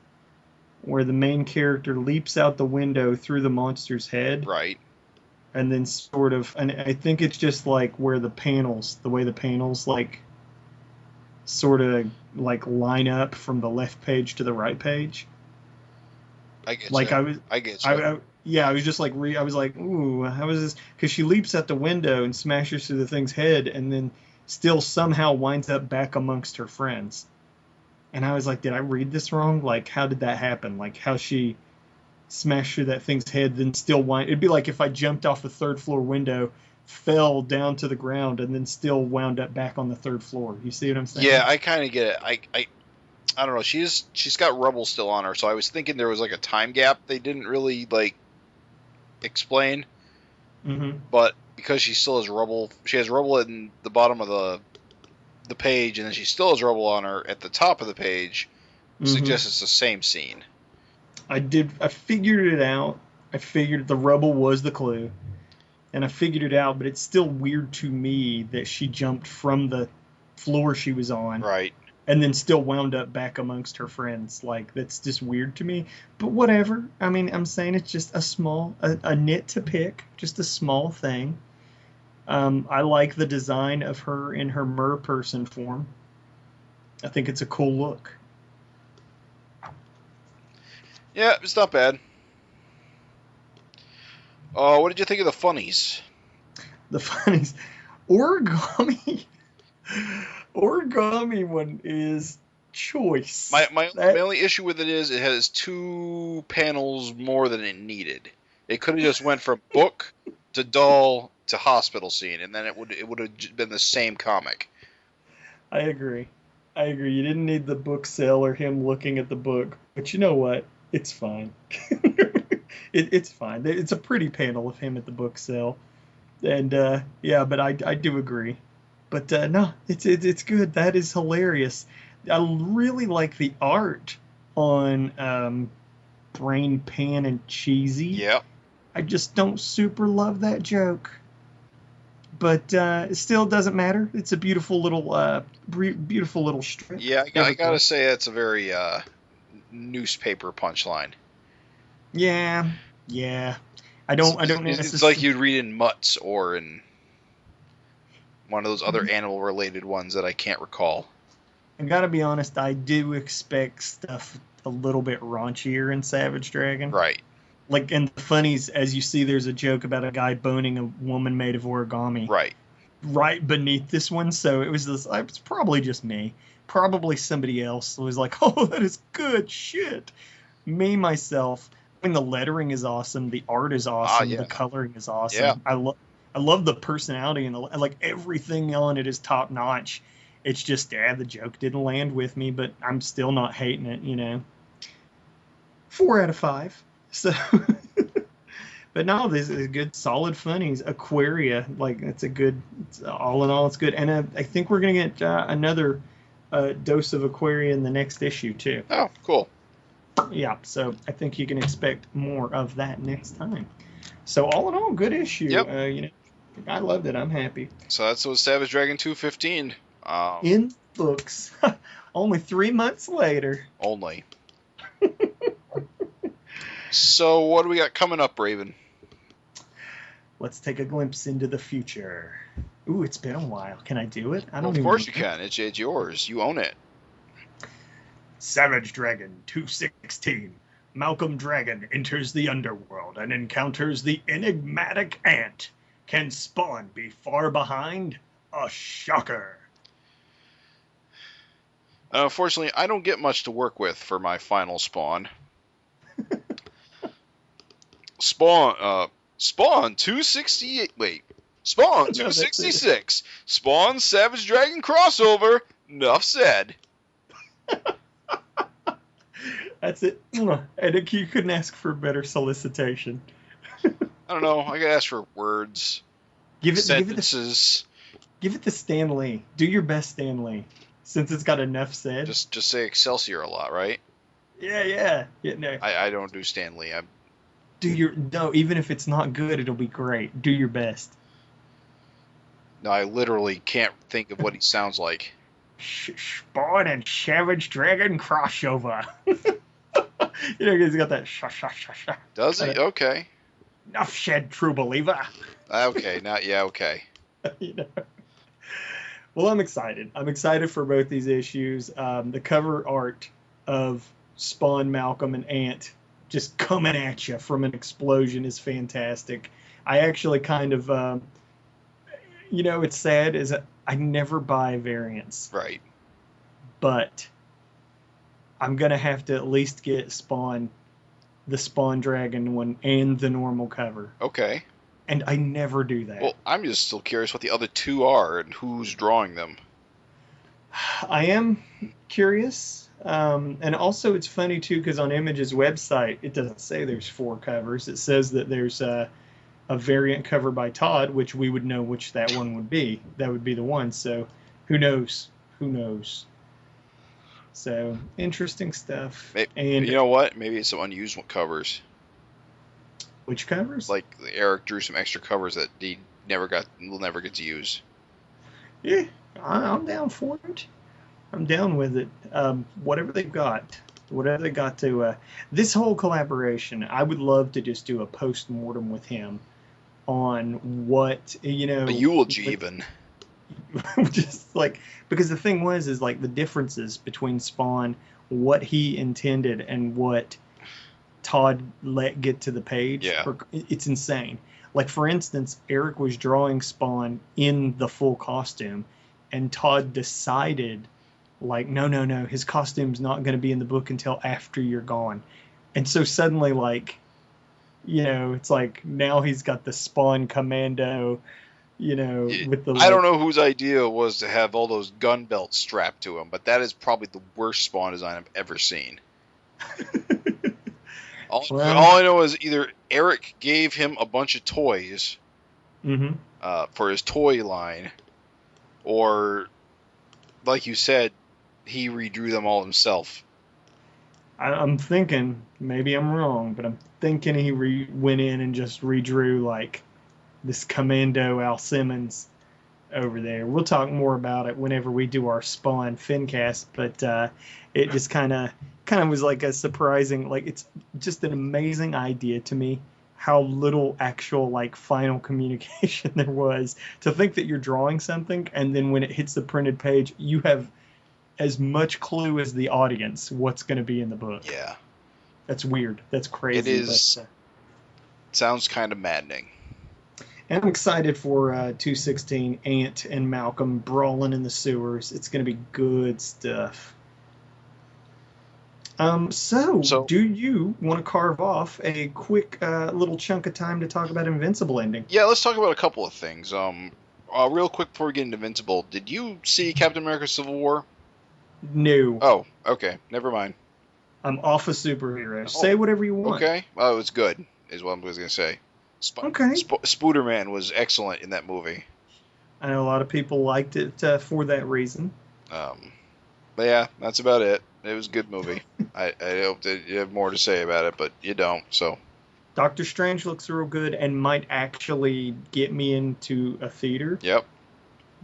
where the main character leaps out the window through the monster's head. Right. And then and I think it's just like where the way the panels like sort of like line up from the left page to the right page. I get like you. I get you. I was just like I was like, ooh, how is this? Because she leaps at the window and smashes through the thing's head, and then still somehow winds up back amongst her friends. And I was like, did I read this wrong? Like, how did that happen? Like, how she smashed through that thing's head, then still it'd be like if I jumped off a third floor window, fell down to the ground, and then still wound up back on the third floor. You see what I'm saying? Yeah, I kind of get it. I don't know. She's got rubble still on her, so I was thinking there was like a time gap they didn't really like explain. Mm-hmm. But because she still has rubble, she has rubble in the bottom of the page, and then she still has rubble on her at the top of the page. Suggests it's the same scene. I figured it out. I figured the rubble was the clue. And I figured it out, but it's still weird to me that she jumped from the floor she was on. Right. And then still wound up back amongst her friends. Like, that's just weird to me. But whatever. I mean, I'm saying it's just a nit to pick. Just a small thing. I like the design of her in her mer person form. I think it's a cool look. Yeah, it's not bad. What did you think of the funnies? The funnies. Origami one is choice. My only issue with it is it has 2 panels more than it needed. It could have just went from book to doll to hospital scene, and then it would have been the same comic. I agree. You didn't need the book sale or him looking at the book, but you know what? It's fine. It's fine. It's a pretty panel of him at the book sale, and but I do agree. But no, it's good. That is hilarious. I really like the art on Brain Pan and Cheesy. Yeah. I just don't super love that joke. But it still doesn't matter. It's a beautiful little strip. Yeah, I gotta say that's a very newspaper punchline. Yeah. I don't It's like you'd read in Mutts or in one of those other animal-related ones that I can't recall. I gotta be honest, I do expect stuff a little bit raunchier in Savage Dragon. Right. Like in the funnies, as you see, there's a joke about a guy boning a woman made of origami. Right beneath this one, so it's probably just me. Probably somebody else was like, oh, that is good shit. Me, myself, I mean, the lettering is awesome, the art is awesome, the coloring is awesome. Yeah. I love the personality and like everything on it is top notch. It's just, the joke didn't land with me, but I'm still not hating it, 4 out of 5. So, but no, this is good, solid funnies. Aquaria, like all in all, it's good. And I think we're going to get another dose of Aquaria in the next issue, too. Oh, cool. Yeah, so I think you can expect more of that next time. So all in all, good issue. Yep. I loved it. I'm happy. So that's what Savage Dragon 215. In books. Only 3 months later. Only. So what do we got coming up, Raven? Let's take a glimpse into the future. Ooh, it's been a while. Can I do it? Of course you can. It's yours. You own it. Savage Dragon 216. Malcolm Dragon enters the underworld and encounters the enigmatic ant. Can Spawn be far behind? A shocker. Unfortunately, I don't get much to work with for my final Spawn. Spawn 268. Wait. Spawn 266. Spawn Savage Dragon crossover. Enough said. That's it. And you couldn't ask for better solicitation. I don't know. I gotta ask for words. Sentences. Give it to Stan Lee. Do your best, Stan Lee. Since it's got enough said. Just say Excelsior a lot, right? Yeah, no. I don't do Stan Lee. Even if it's not good, it'll be great. Do your best. No, I literally can't think of what he sounds like. Spawn and Savage Dragon crossover. He's got that sha. Does he? Okay. Enough said, true believer. Okay, okay. Well, I'm excited. I'm excited for both these issues. The cover art of Spawn, Malcolm, and Ant just coming at you from an explosion is fantastic. I actually kind of, it's sad is that I never buy variants. Right. But I'm going to have to at least get Spawn, the Spawn Dragon one, and the normal cover. Okay. And I never do that. Well, I'm just still curious what the other two are and who's drawing them. I am curious. And also it's funny, too, because on Image's website, it doesn't say there's 4 covers. It says that there's a variant cover by Todd, which we would know which that one would be. That would be the one. So who knows? So interesting stuff. And you know what? Maybe it's some unused covers. Which covers? Like Erik drew some extra covers that he will never get to use. Yeah, I'm down for it. I'm down with it. Whatever they got to this whole collaboration, I would love to just do a post-mortem with him on what, a eulogy even. Just like, because the thing is like the differences between Spawn, what he intended and what Todd let get to the page. Yeah. It's insane. Like, for instance, Erik was drawing Spawn in the full costume, and Todd decided, like, no, his costume's not going to be in the book until after you're gone. And so suddenly, like, it's like now he's got the Spawn commando, with the... I don't know whose idea it was to have all those gun belts strapped to him, but that is probably the worst Spawn design I've ever seen. All I know is either Erik gave him a bunch of toys for his toy line, or, like you said, he redrew them all himself. I'm thinking, maybe I'm wrong, but I'm thinking he went in and just redrew like this Commando Al Simmons over there. We'll talk more about it whenever we do our Spawn FINcast, but it just kind of was like a surprising, like it's just an amazing idea to me how little actual like final communication there was. To think that you're drawing something and then when it hits the printed page, you have as much clue as the audience what's going to be in the book. Yeah. That's weird. That's crazy. It is. But, sounds kind of maddening. And I'm excited for 216, Ant and Malcolm brawling in the sewers. It's going to be good stuff. So, do you want to carve off a quick little chunk of time to talk about Invincible ending? Yeah, let's talk about a couple of things. Real quick before we get into Invincible, did you see Captain America Civil War? No. Oh, okay. Never mind. I'm off of superheroes. Say whatever you want. Okay. Oh, it's good, is what I was going to say. Okay. Spooderman was excellent in that movie. I know a lot of people liked it for that reason. But yeah, that's about it. It was a good movie. I hope that you have more to say about it, but you don't, so. Doctor Strange looks real good and might actually get me into a theater. Yep.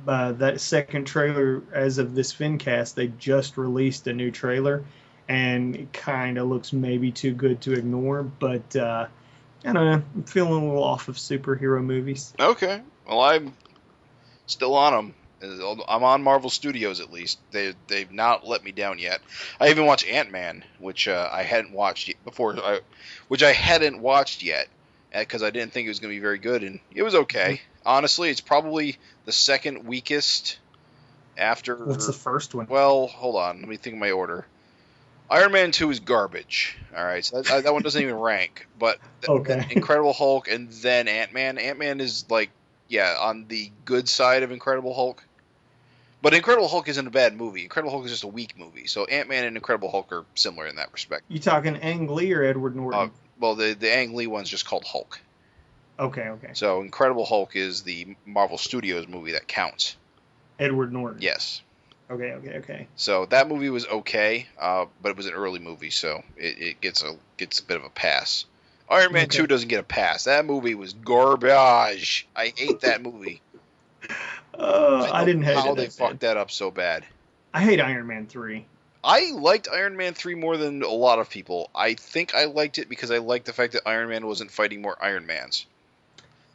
That second trailer, as of this FINcast, they just released a new trailer, and it kind of looks maybe too good to ignore, but I don't know. I'm feeling a little off of superhero movies. Okay. Well, I'm still on them. I'm on Marvel Studios, at least. They've not let me down yet. I even watched Ant-Man, which I hadn't watched before, which I hadn't watched yet because I didn't think it was going to be very good, and it was okay. Mm-hmm. Honestly, it's probably the second weakest after... What's the first one? Well, hold on. Let me think of my order. Iron Man 2 is garbage. All right, so that one doesn't even rank. But okay. Incredible Hulk and then Ant-Man. Ant-Man is like, yeah, on the good side of Incredible Hulk. But Incredible Hulk isn't a bad movie. Incredible Hulk is just a weak movie. So Ant-Man and Incredible Hulk are similar in that respect. You talking Ang Lee or Edward Norton? Well, the Ang Lee one's just called Hulk. Okay. So Incredible Hulk is the Marvel Studios movie that counts. Edward Norton. Yes. Okay. So that movie was okay, but it was an early movie, so it gets a bit of a pass. Iron Man 2 doesn't get a pass. That movie was garbage. I hate that movie. I didn't hate how they fucked that up so bad. I hate Iron Man 3. I liked Iron Man 3 more than a lot of people. I think I liked it because I liked the fact that Iron Man wasn't fighting more Iron Mans.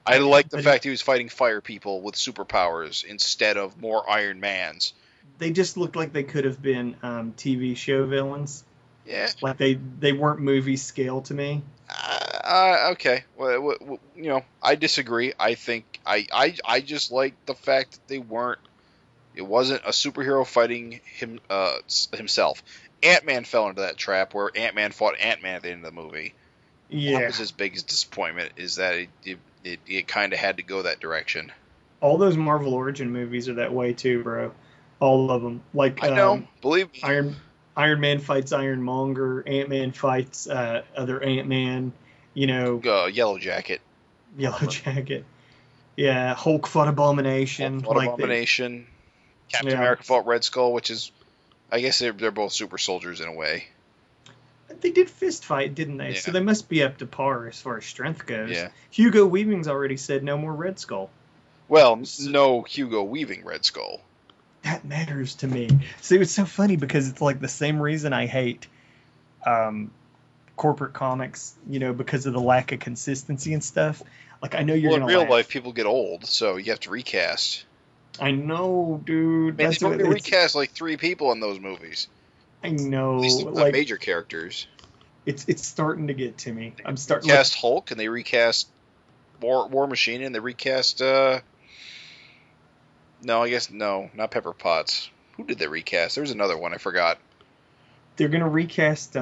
I liked the fact he was fighting fire people with superpowers instead of more Iron Mans. They just looked like they could have been TV show villains. Yeah. Like they weren't movie scale to me. Okay. Well, I disagree. I think I just like the fact that they weren't. It wasn't a superhero fighting himself. Ant-Man fell into that trap where Ant-Man fought Ant-Man at the end of the movie. Yeah. That was his biggest disappointment, is that it kind of had to go that direction. All those Marvel Origin movies are that way too, bro. All of them. Like I know, believe me. Iron Man fights Ironmonger. Ant-Man fights other Ant-Man. Yellow Jacket. Yellow Jacket. Yeah, Hulk fought Abomination. Hulk fought Abomination. Captain America fought Red Skull, which is, I guess they're both super soldiers in a way. They did fist fight, didn't they? Yeah. So they must be up to par as far as strength goes. Yeah. Hugo Weaving's already said no more Red Skull. Well, no Hugo Weaving Red Skull. That matters to me. See, it's so funny because it's like the same reason I hate corporate comics, because of the lack of consistency and stuff. Like, I know you're going to in real life, people get old, so you have to recast. I know, dude. Man, they only recast like 3 people in those movies. I know. At least the major characters. It's starting to get to me. I'm starting to recast Hulk, and they recast War Machine, and they recast no, I guess no, not Pepper Potts. Who did they recast? There was another one I forgot. They're gonna recast.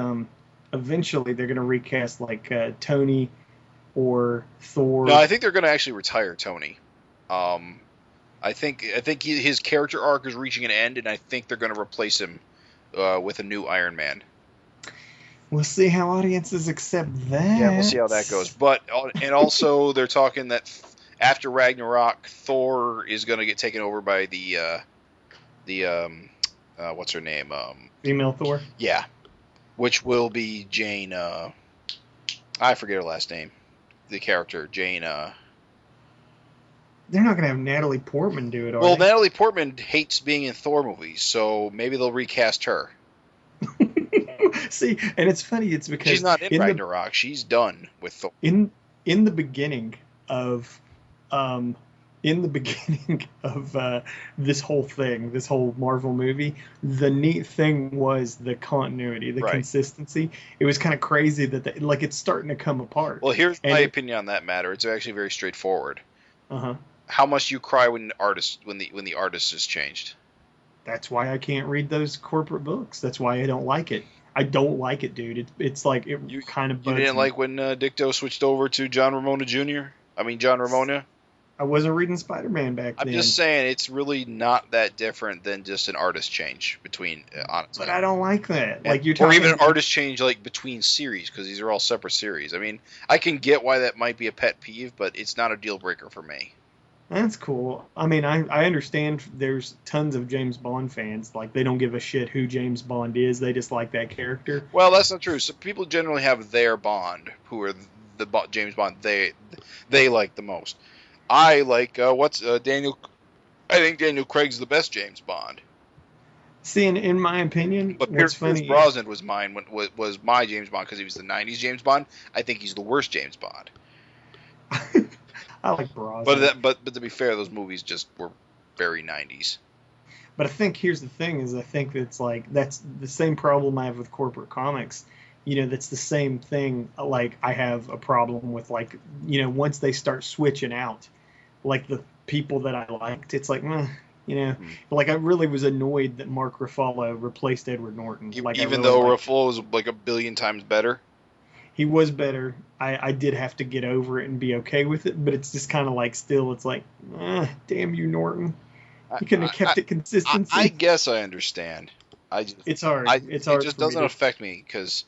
Eventually, they're gonna recast like Tony or Thor. No, I think they're gonna actually retire Tony. I think his character arc is reaching an end, and I think they're gonna replace him with a new Iron Man. We'll see how audiences accept that. Yeah, we'll see how that goes. But and also they're talking that after Ragnarok, Thor is going to get taken over by the what's her name? Female Thor. Yeah. which will be Jane. I forget her last name. The character Jane. They're not gonna have Natalie Portman do it, are Well, they? Natalie Portman hates being in Thor movies, so maybe they'll recast her. See, and it's funny. It's because she's not in Ragnarok. She's done with Thor. In the beginning of this whole thing, this whole Marvel movie, the neat thing was the continuity, the consistency. It was kind of crazy that it's starting to come apart. Well, here's my opinion on that matter. It's actually very straightforward. Uh-huh. How much you cry when the artist is changed? That's why I can't read those corporate books. That's why I don't like it. I don't like it, dude. It's like you kind of. You didn't like when Dicto switched over to John Romita Jr. John Ramona. I wasn't reading Spider-Man back then. I'm just saying it's really not that different than just an artist change between. But I don't like that. Like you're talking, or even an artist change like between series, because these are all separate series. I mean, I can get why that might be a pet peeve, but it's not a deal breaker for me. That's cool. I mean, I understand there's tons of James Bond fans. Like, they don't give a shit who James Bond is. They just like that character. Well, that's not true. So people generally have their Bond, who are the James Bond they like the most. I like, Daniel... I think Daniel Craig's the best James Bond. See, in my opinion, but Pierce Brosnan was my James Bond because he was the 90s James Bond. I think he's the worst James Bond. I like Brosnan. But to be fair, those movies just were very 90s. But I think here's the thing: I think it's like that's the same problem I have with corporate comics. That's the same thing. Like I have a problem with once they start switching out, like the people that I liked, it's like, like I really was annoyed that Mark Ruffalo replaced Edward Norton. Even though Ruffalo was like a billion times better. He was better. I did have to get over it and be okay with it, but it's just kind of like still, it's like, damn you, Norton. You couldn't have kept it consistency. I guess I understand. It's hard. It just doesn't affect me because,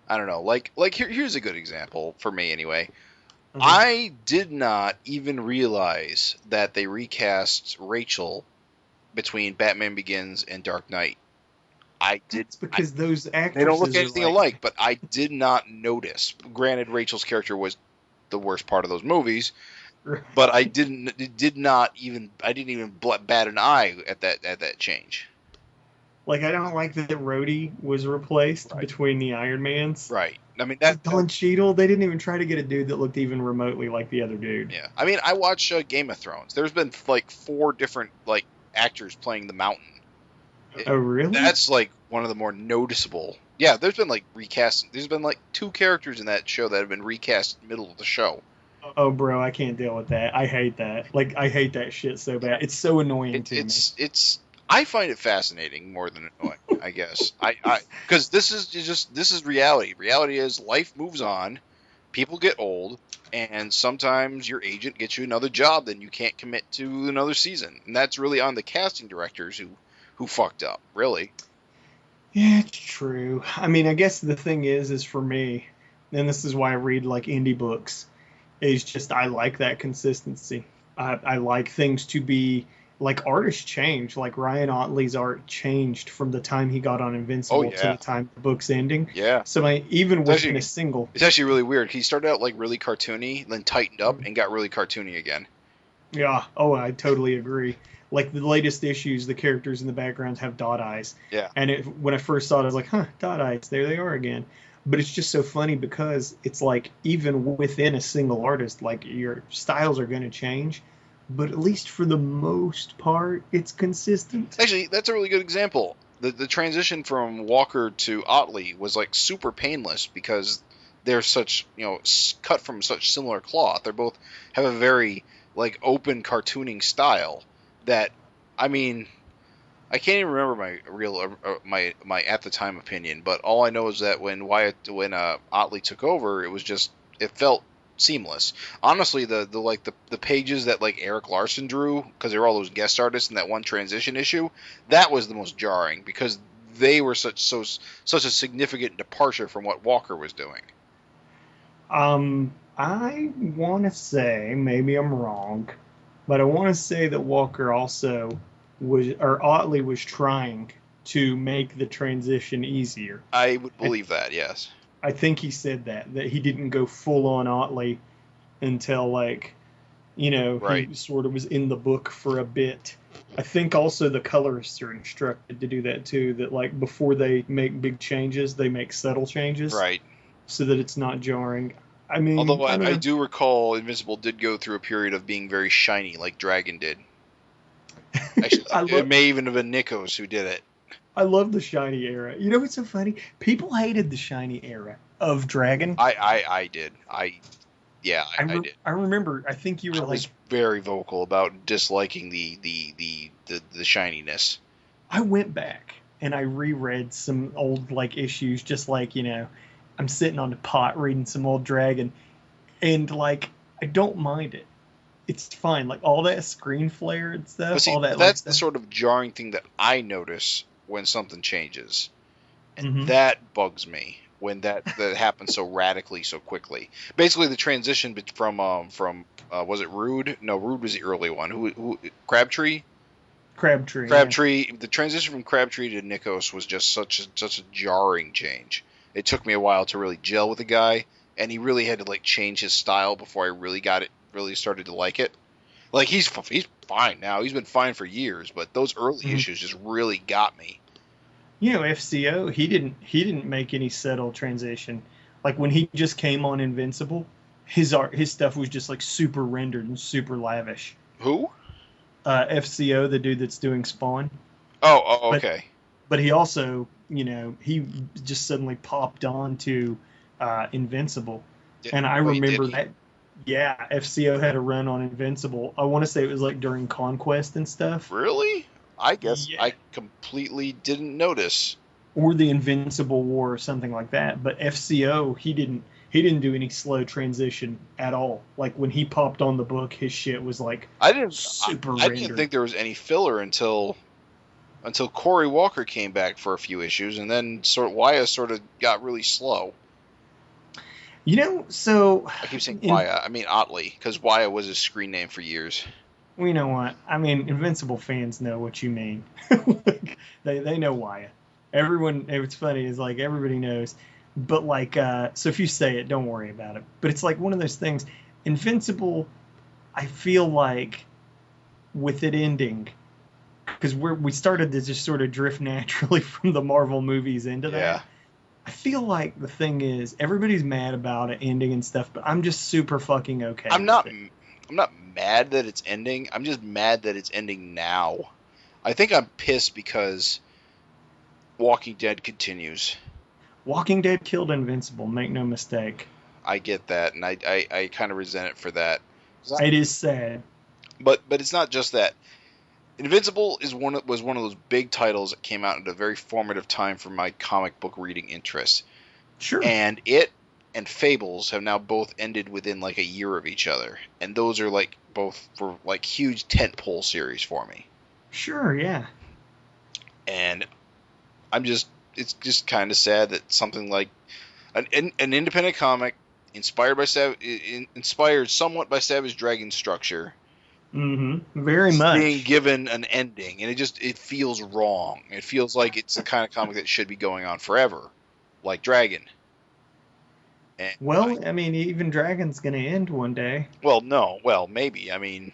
I don't know. Like here's a good example for me anyway. Uh-huh. I did not even realize that they recast Rachel between Batman Begins and Dark Knight. It's because those actors, they don't look anything alike, but I did not notice. Granted, Rachel's character was the worst part of those movies, but I didn't even bat an eye at that change. Like, I don't like that Rhodey was replaced between the Iron Mans. Right. I mean, that Don Cheadle, they didn't even try to get a dude that looked even remotely like the other dude. Yeah. I mean, I watch Game of Thrones. There's been like 4 different actors playing the Mountain. Oh, really? That's like one of the more noticeable. Yeah, there's been recasting. There's been 2 characters in that show that have been recast in the middle of the show. Oh, bro, I can't deal with that. I hate that. I hate that shit so bad. It's so annoying to me. I find it fascinating more than annoying, I guess. Because this is reality. Reality is life moves on, people get old, and sometimes your agent gets you another job, then you can't commit to another season, and that's really on the casting directors who fucked up, really. Yeah, it's true. I mean, I guess the thing is for me, and this is why I read indie books, is just I like that consistency. I like things to be artists change. Like Ryan Ottley's art changed from the time he got on Invincible to the time the book's ending. Yeah. So even within a single, it's actually really weird. He started out really cartoony, then tightened up and got really cartoony again. Yeah. Oh, I totally agree. Like the latest issues, the characters in the backgrounds have dot eyes. Yeah. And when I first saw it, I was like, dot eyes, there they are again. But it's just so funny because it's even within a single artist, your styles are going to change. But at least for the most part, it's consistent. Actually, that's a really good example. The transition from Walker to Otley was super painless because they're such, cut from such similar cloth. They both have a very open cartooning style that, I mean, I can't even remember my real my at the time opinion, but all I know is that when Otley took over, it felt seamless. Honestly, the pages that Erik Larson drew, because there were all those guest artists in that one transition issue, that was the most jarring because they were such a significant departure from what Walker was doing. I want to say, maybe I'm wrong, but I want to say that Walker also Otley was trying to make the transition easier. I would believe that, yes. I think he said that he didn't go full on Otley until, like, you know, right. He sort of was in the book for a bit. I think also the colorists are instructed to do that too, that like before they make big changes, they make subtle changes. Right. So that it's not jarring. I mean, although I do recall Invincible did go through a period of being very shiny, like Dragon did. Actually, it may even have been Nikos who did it. I love the shiny era. You know what's so funny? People hated the shiny era of Dragon. I did. I did. I remember. I think you were was very vocal about disliking the shininess. I went back and I reread some old like issues, just like, you know, I'm sitting on the pot reading some old Dragon, and like I don't mind it. It's fine. Like all that screen flare and stuff. But see, all that. That's the sort of jarring thing that I notice when something changes, and that bugs me. When that happens so radically, so quickly. Basically, the transition from was it Rude? No, Rude was the early one. Who Crabtree? Crabtree. Yeah. The transition from Crabtree to Nikos was just such a jarring change. It took me a while to really gel with the guy, and he really had to like change his style before I really started to like it. Like he's fine now. He's been fine for years, but those early issues just really got me. You know, FCO, he didn't make any subtle transition. Like when he just came on Invincible, his stuff was just like super rendered and super lavish. Who? FCO, the dude that's doing Spawn. Oh, okay. But he also, you know, he just suddenly popped on to Invincible. And I remember that. Yeah, FCO had a run on Invincible. I want to say it was like during Conquest and stuff. Really? I guess I completely didn't notice. Or the Invincible War or something like that. But FCO, he didn't do any slow transition at all. Like when he popped on the book, his shit was like super rendered. I didn't think there was any filler until Corey Walker came back for a few issues, and then Waya sort of got really slow. You know, so I keep saying Waya. I mean Otley, because Waya was his screen name for years. Well, you know what? I mean, Invincible fans know what you mean. they know Waya. Everyone, it's funny, is like everybody knows. But like, so if you say it, don't worry about it. But it's like one of those things. Invincible, I feel like with it ending, because we started to just sort of drift naturally from the Marvel movies into that. Yeah. I feel like the thing is, everybody's mad about it ending and stuff, but I'm just super fucking okay. I'm not mad that it's ending. I'm just mad that it's ending now. I think I'm pissed because Walking Dead continues. Walking Dead killed Invincible, make no mistake. I get that, and I kind of resent it for that. It is sad. But it's not just that. Invincible was one of those big titles that came out at a very formative time for my comic book reading interest. Sure. And it and Fables have now both ended within like a year of each other, and those are like both for like huge tentpole series for me. Sure, yeah. And it's just kind of sad that something like an independent comic inspired somewhat by Savage Dragon's structure. Very much being given an ending, and it feels wrong. It feels like it's the kind of comic that should be going on forever, like Dragon. And I mean, even Dragon's going to end one day. Well, no. Well, maybe. I mean,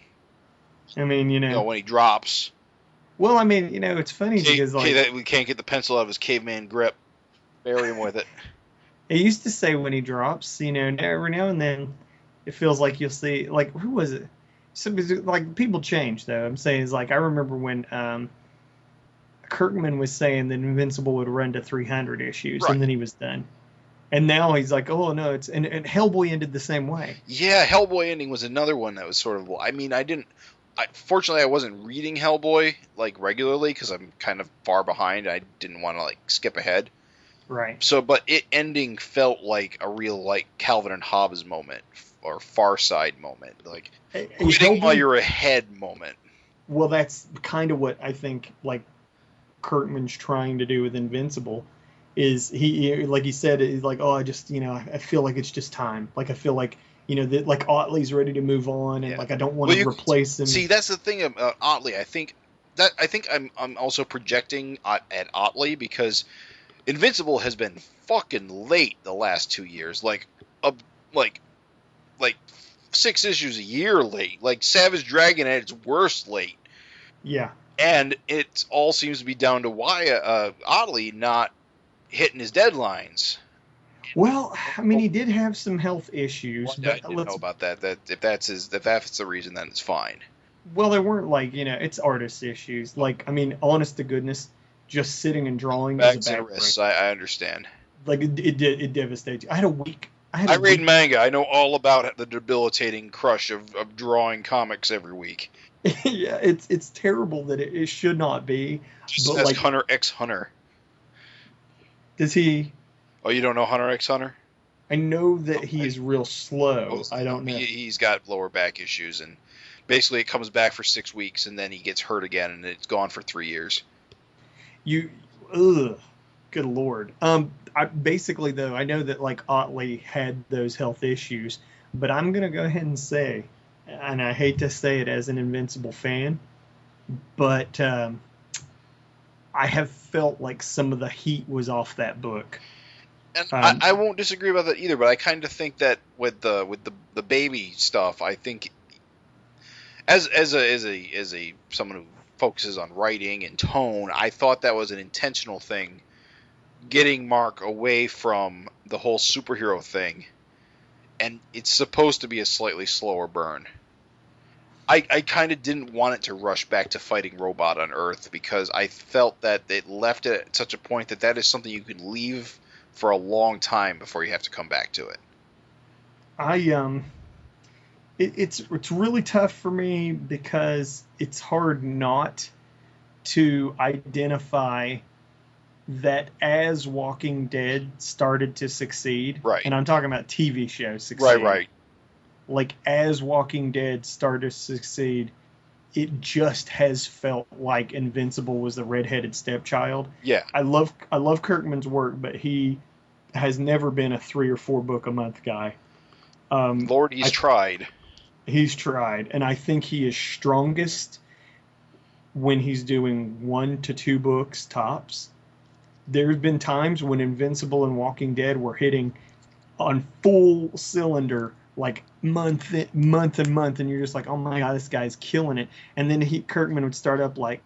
you know, when he drops. Well, I mean, you know, it's funny because like we can't get the pencil out of his caveman grip. Bury him with it. It used to say when he drops, you know, every now and then, it feels like you'll see, like, who was it? So, like, people change, though. I'm saying is like I remember when Kirkman was saying that Invincible would run to 300 issues, right, and then he was done. And now he's like, oh no, and Hellboy ended the same way. Yeah, Hellboy ending was another one that was sort of. I mean, fortunately, I wasn't reading Hellboy like regularly because I'm kind of far behind. I didn't want to like skip ahead. Right. So, but it ending felt like a real like Calvin and Hobbes moment or Far Side moment, like quitting while you're ahead moment. Well, that's kind of what I think like Kirkman's trying to do with Invincible. Is he like he said, he's like, oh, I just, you know, I feel like it's just time. Like I feel like, you know, that like Otley's ready to move on, and like I don't want to replace him. See, that's the thing about Otley. I think I think I'm also projecting at Otley, because Invincible has been fucking late the last 2 years, like 6 issues a year late, like Savage Dragon at its worst late. Yeah. And it all seems to be down to Otley not hitting his deadlines. Well, I mean, he did have some health issues. Well, but I didn't know about that. That if that's the reason, then it's fine. Well, they weren't like, it's artist issues. Like, I mean, honest to goodness, just sitting and drawing is a back wrists. I understand. Like, it devastates you. I had a week. I read manga. I know all about the debilitating crush of drawing comics every week. Yeah, it's terrible that it should not be. Just but like, Hunter x Hunter. Does he? Oh, you don't know Hunter x Hunter? I know that he is real slow. I don't know. He's got lower back issues, and basically it comes back for 6 weeks, and then he gets hurt again, and it's gone for 3 years. Good lord. Basically, though, I know that like Otley had those health issues, but I'm gonna go ahead and say, and I hate to say it as an Invincible fan, but I have felt like some of the heat was off that book. And I won't disagree about that either, but I kind of think that with the baby stuff, I think as someone who focuses on writing and tone, I thought that was an intentional thing, getting Mark away from the whole superhero thing, and it's supposed to be a slightly slower burn. I kind of didn't want it to rush back to fighting Robot on Earth, because I felt that it left it at such a point that is something you could leave for a long time before you have to come back to it. It's really tough for me, because it's hard not to identify that as Walking Dead started to succeed, right? And I'm talking about TV shows succeed, right. Like as Walking Dead started to succeed, it just has felt like Invincible was the redheaded stepchild. Yeah, I love Kirkman's work, but he has never been a 3 or 4 book a month guy. Lord, he's tried. He's tried, and I think he is strongest when he's doing 1 to 2 books tops. There's been times when Invincible and Walking Dead were hitting on full cylinder, like month and month, and you're just like, oh my god, this guy's killing it. And then Kirkman would start up like,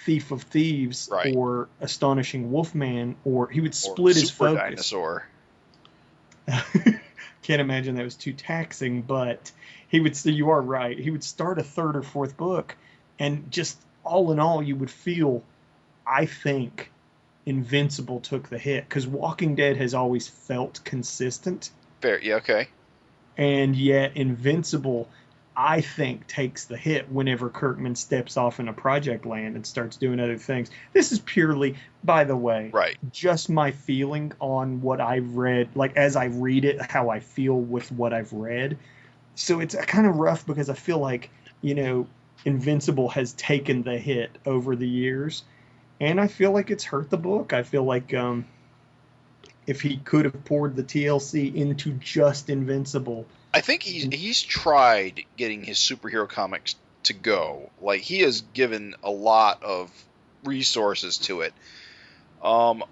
Thief of Thieves, right, or Astonishing Wolfman, or he would split his Super focus. Dinosaur. Can't imagine that was too taxing, but he would. You are right. He would start a 3rd or 4th book, and just all in all, you would feel, I think, Invincible took the hit, because Walking Dead has always felt consistent. Fair, yeah, okay. And yet Invincible, I think, takes the hit whenever Kirkman steps off into Project Land and starts doing other things. This is purely, by the way, right, just my feeling on what I've read, like as I read it, how I feel with what I've read. So it's kind of rough, because I feel like, Invincible has taken the hit over the years, and I feel like it's hurt the book. I feel like if he could have poured the TLC into just Invincible. I think he's tried getting his superhero comics to go. Like, he has given a lot of resources to it. One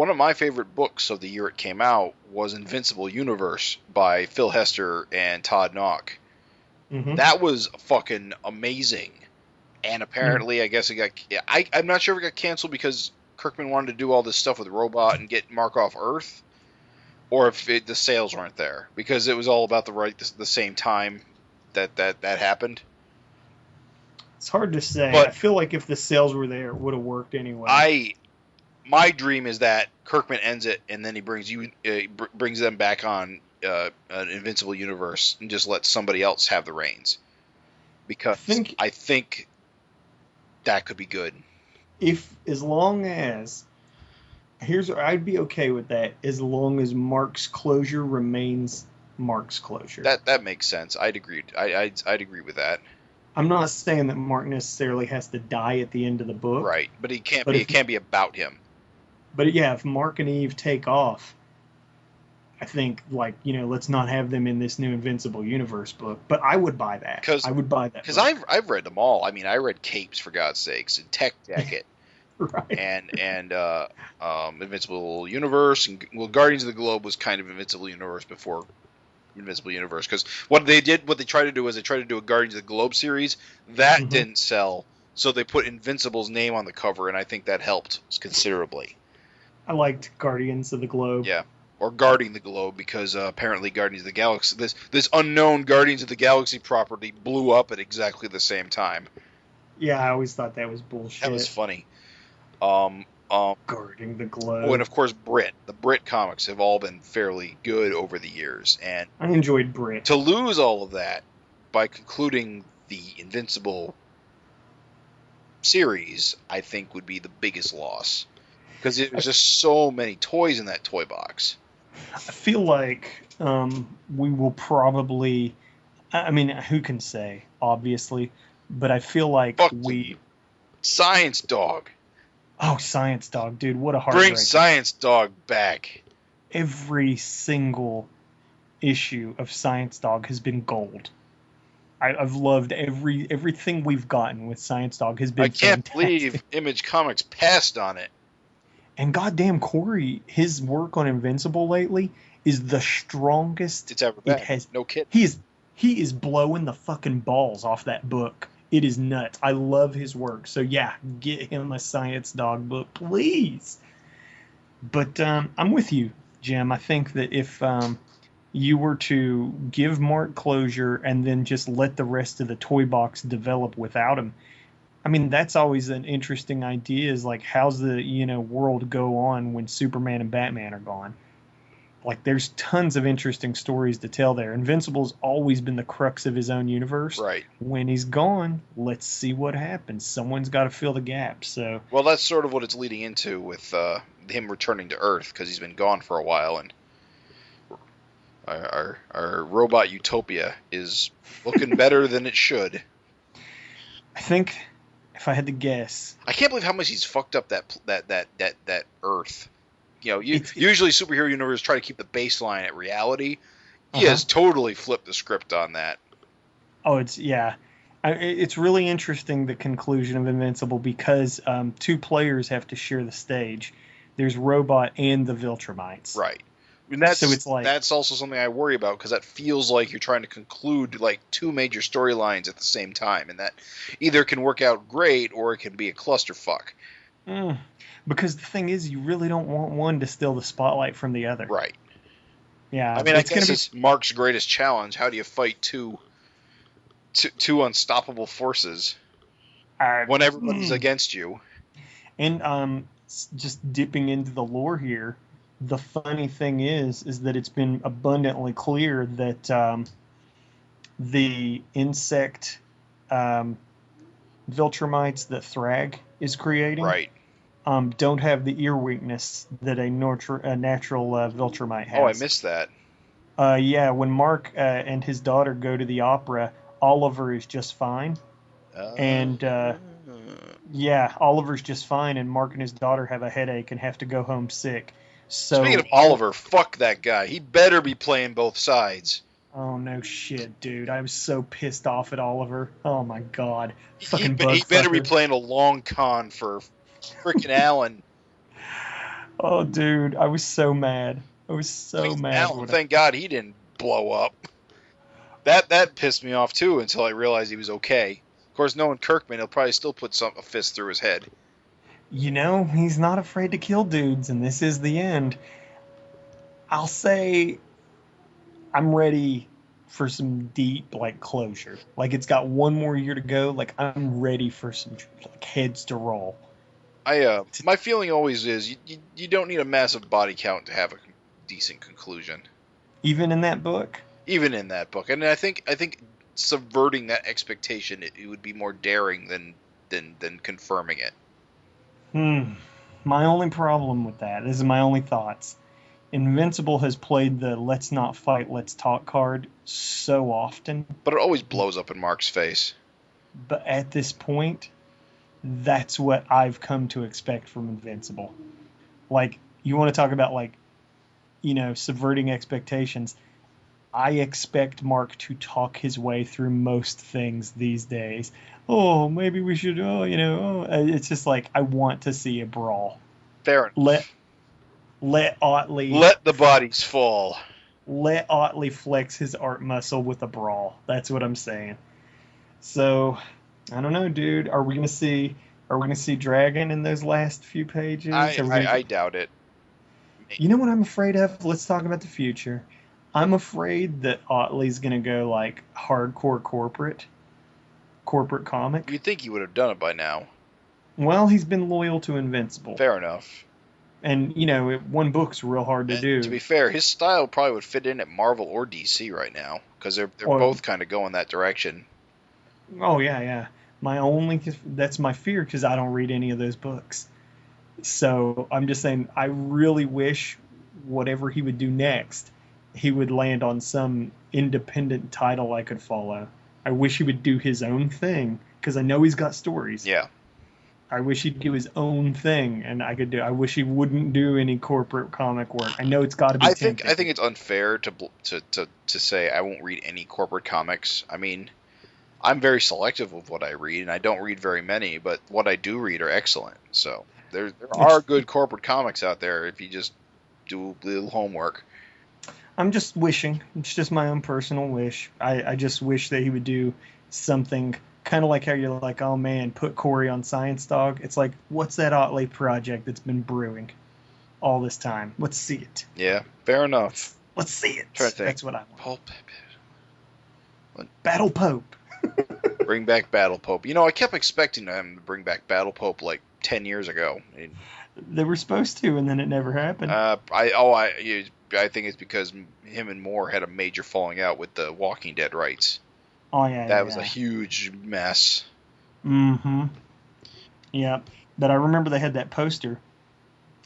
of my favorite books of the year it came out was Invincible Universe by Phil Hester and Todd Nauck. Mm-hmm. That was fucking amazing. And apparently, I guess it got... I'm not sure if it got canceled because Kirkman wanted to do all this stuff with Robot and get Mark off Earth, or if the sales weren't there, because it was all about the same time that happened. It's hard to say. But I feel like if the sales were there, it would have worked anyway. My dream is that Kirkman ends it, and then he brings them back on an Invincible Universe and just lets somebody else have the reins, because I think that could be good. I'd be okay with that as long as Mark's closure remains Mark's closure. That makes sense. I'd agree. I'd agree with that. I'm not saying that Mark necessarily has to die at the end of the book. Right, but it can't be about him. But yeah, if Mark and Eve take off, I think, like, let's not have them in this new Invincible Universe book. But I would buy that. I would buy that. Because I've read them all. I mean, I read Capes, for God's sakes, and Tech Jacket. Right. And Invincible Universe, and Guardians of the Globe was kind of Invincible Universe before Invincible Universe, because what they tried to do was they tried to do a Guardians of the Globe series that didn't sell, so they put Invincible's name on the cover, and I think that helped considerably. I liked Guardians of the Globe. Yeah, or Guarding the Globe, because apparently Guardians of the Galaxy, this unknown Guardians of the Galaxy property blew up at exactly the same time. Yeah, I always thought that was bullshit. That was funny. Guarding the Globe. Oh, and of course the Brit comics have all been fairly good over the years, and I enjoyed Brit. To lose all of that by concluding the Invincible series, I think would be the biggest loss, because there's just so many toys in that toy box. I feel like we will probably, I mean, who can say, obviously, but I feel like Science Dog. Oh, Science Dog, dude, what a heartbreak. Bring Science Dog back. Every single issue of Science Dog has been gold. I've loved everything we've gotten with Science Dog has been fantastic. I can't believe Image Comics passed on it. And goddamn, Corey, his work on Invincible lately is the strongest it's ever been. It has. No kidding. He is blowing the fucking balls off that book. It is nuts. I love his work. So yeah, get him a Science Dog book, please. But I'm with you, Jim. I think that if you were to give Mark closure and then just let the rest of the toy box develop without him, I mean, that's always an interesting idea, is like, how's the world go on when Superman and Batman are gone? Like, there's tons of interesting stories to tell there. Invincible's always been the crux of his own universe. Right. When he's gone, let's see what happens. Someone's got to fill the gap. So. Well, that's sort of what it's leading into with him returning to Earth, because he's been gone for a while, and our robot utopia is looking better than it should. I think, if I had to guess, I can't believe how much he's fucked up that Earth. Usually superhero universes try to keep the baseline at reality. He has totally flipped the script on that. Oh, it's really interesting, the conclusion of Invincible, because two players have to share the stage. There's Robot and the Viltrumites. Right. And that's also something I worry about, because that feels like you're trying to conclude like two major storylines at the same time, and that either can work out great or it can be a clusterfuck. Because the thing is, you really don't want one to steal the spotlight from the other. Right. Yeah. I mean, I guess it's Mark's greatest challenge. How do you fight two unstoppable forces when everybody's against you? And just dipping into the lore here, the funny thing is that it's been abundantly clear that the insect Viltrumites that Thrag is creating, right, don't have the ear weakness that a natural Viltrumite has. Oh, I missed that. Yeah, when Mark and his daughter go to the opera, Oliver is just fine. And Oliver's just fine, and Mark and his daughter have a headache and have to go home sick. So, speaking of Oliver, fuck that guy. He better be playing both sides. Oh, no shit, dude. I was so pissed off at Oliver. Oh, my God. He better be playing a long con for frickin' Alan. Oh, dude. I was so mad. I was so mad. Alan, thank God he didn't blow up. That pissed me off, too, until I realized he was okay. Of course, knowing Kirkman, he'll probably still put a fist through his head. He's not afraid to kill dudes, and this is the end. I'll say I'm ready for some deep, closure. It's got one more year to go. I'm ready for some, heads to roll. My feeling always is you don't need a massive body count to have a decent conclusion. Even in that book? Even in that book. And I think subverting that expectation, it would be more daring than confirming it. My only problem with that, this is my only thoughts. Invincible has played the let's not fight, let's talk card so often. But it always blows up in Mark's face. But at this point, that's what I've come to expect from Invincible. You want to talk about, subverting expectations. I expect Mark to talk his way through most things these days. Oh, maybe we should. It's just like I want to see a brawl. Fair enough. Let Otley let the bodies fall. Let Otley flex his art muscle with a brawl. That's what I'm saying. So, I don't know, dude. Are we gonna see Dragon in those last few pages? I doubt it. You know what I'm afraid of? Let's talk about the future. I'm afraid that Otley's gonna go like hardcore corporate comic. You'd think he would have done it by now. Well, he's been loyal to Invincible. Fair enough. And, one book's real hard to do. To be fair, his style probably would fit in at Marvel or DC right now, because they're both kind of going that direction. Oh, yeah. That's my fear, because I don't read any of those books. So, I'm just saying, I really wish whatever he would do next, he would land on some independent title I could follow. I wish he would do his own thing, because I know he's got stories. Yeah. I wish he'd do his own thing, and I wish he wouldn't do any corporate comic work. I know it's got to be. I think it's unfair to say I won't read any corporate comics. I mean, I'm very selective with what I read, and I don't read very many, but what I do read are excellent. So there are good corporate comics out there if you just do a little homework. I'm just wishing. It's just my own personal wish. I just wish that he would do something. Kind of like how you're like, oh man, put Corey on Science Dog. It's like, what's that Otley project that's been brewing all this time? Let's see it. Yeah, fair enough. Let's see it. That's what I want. Battle Pope. Bring back Battle Pope. I kept expecting him to bring back Battle Pope like 10 years ago. They were supposed to, and then it never happened. I think it's because him and Moore had a major falling out with the Walking Dead rights. Oh, yeah. That was a huge mess. Mm-hmm. Yeah. But I remember they had that poster.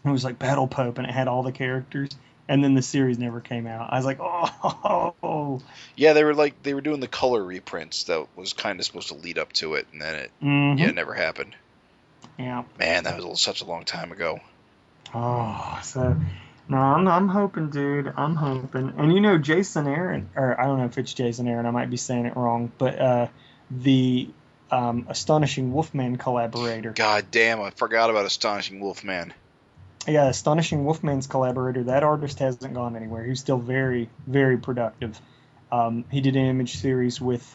It was like Battle Pope, and it had all the characters. And then the series never came out. I was like, oh. Yeah, they were doing the color reprints that was kind of supposed to lead up to it, and then it never happened. Yeah. Man, that was such a long time ago. Oh, so... No, I'm hoping, dude. I'm hoping. And Jason Aaron, or I don't know if it's Jason Aaron, I might be saying it wrong, but the Astonishing Wolfman collaborator. God damn, I forgot about Astonishing Wolfman. Yeah, Astonishing Wolfman's collaborator, that artist hasn't gone anywhere. He's still very, very productive. He did an image series with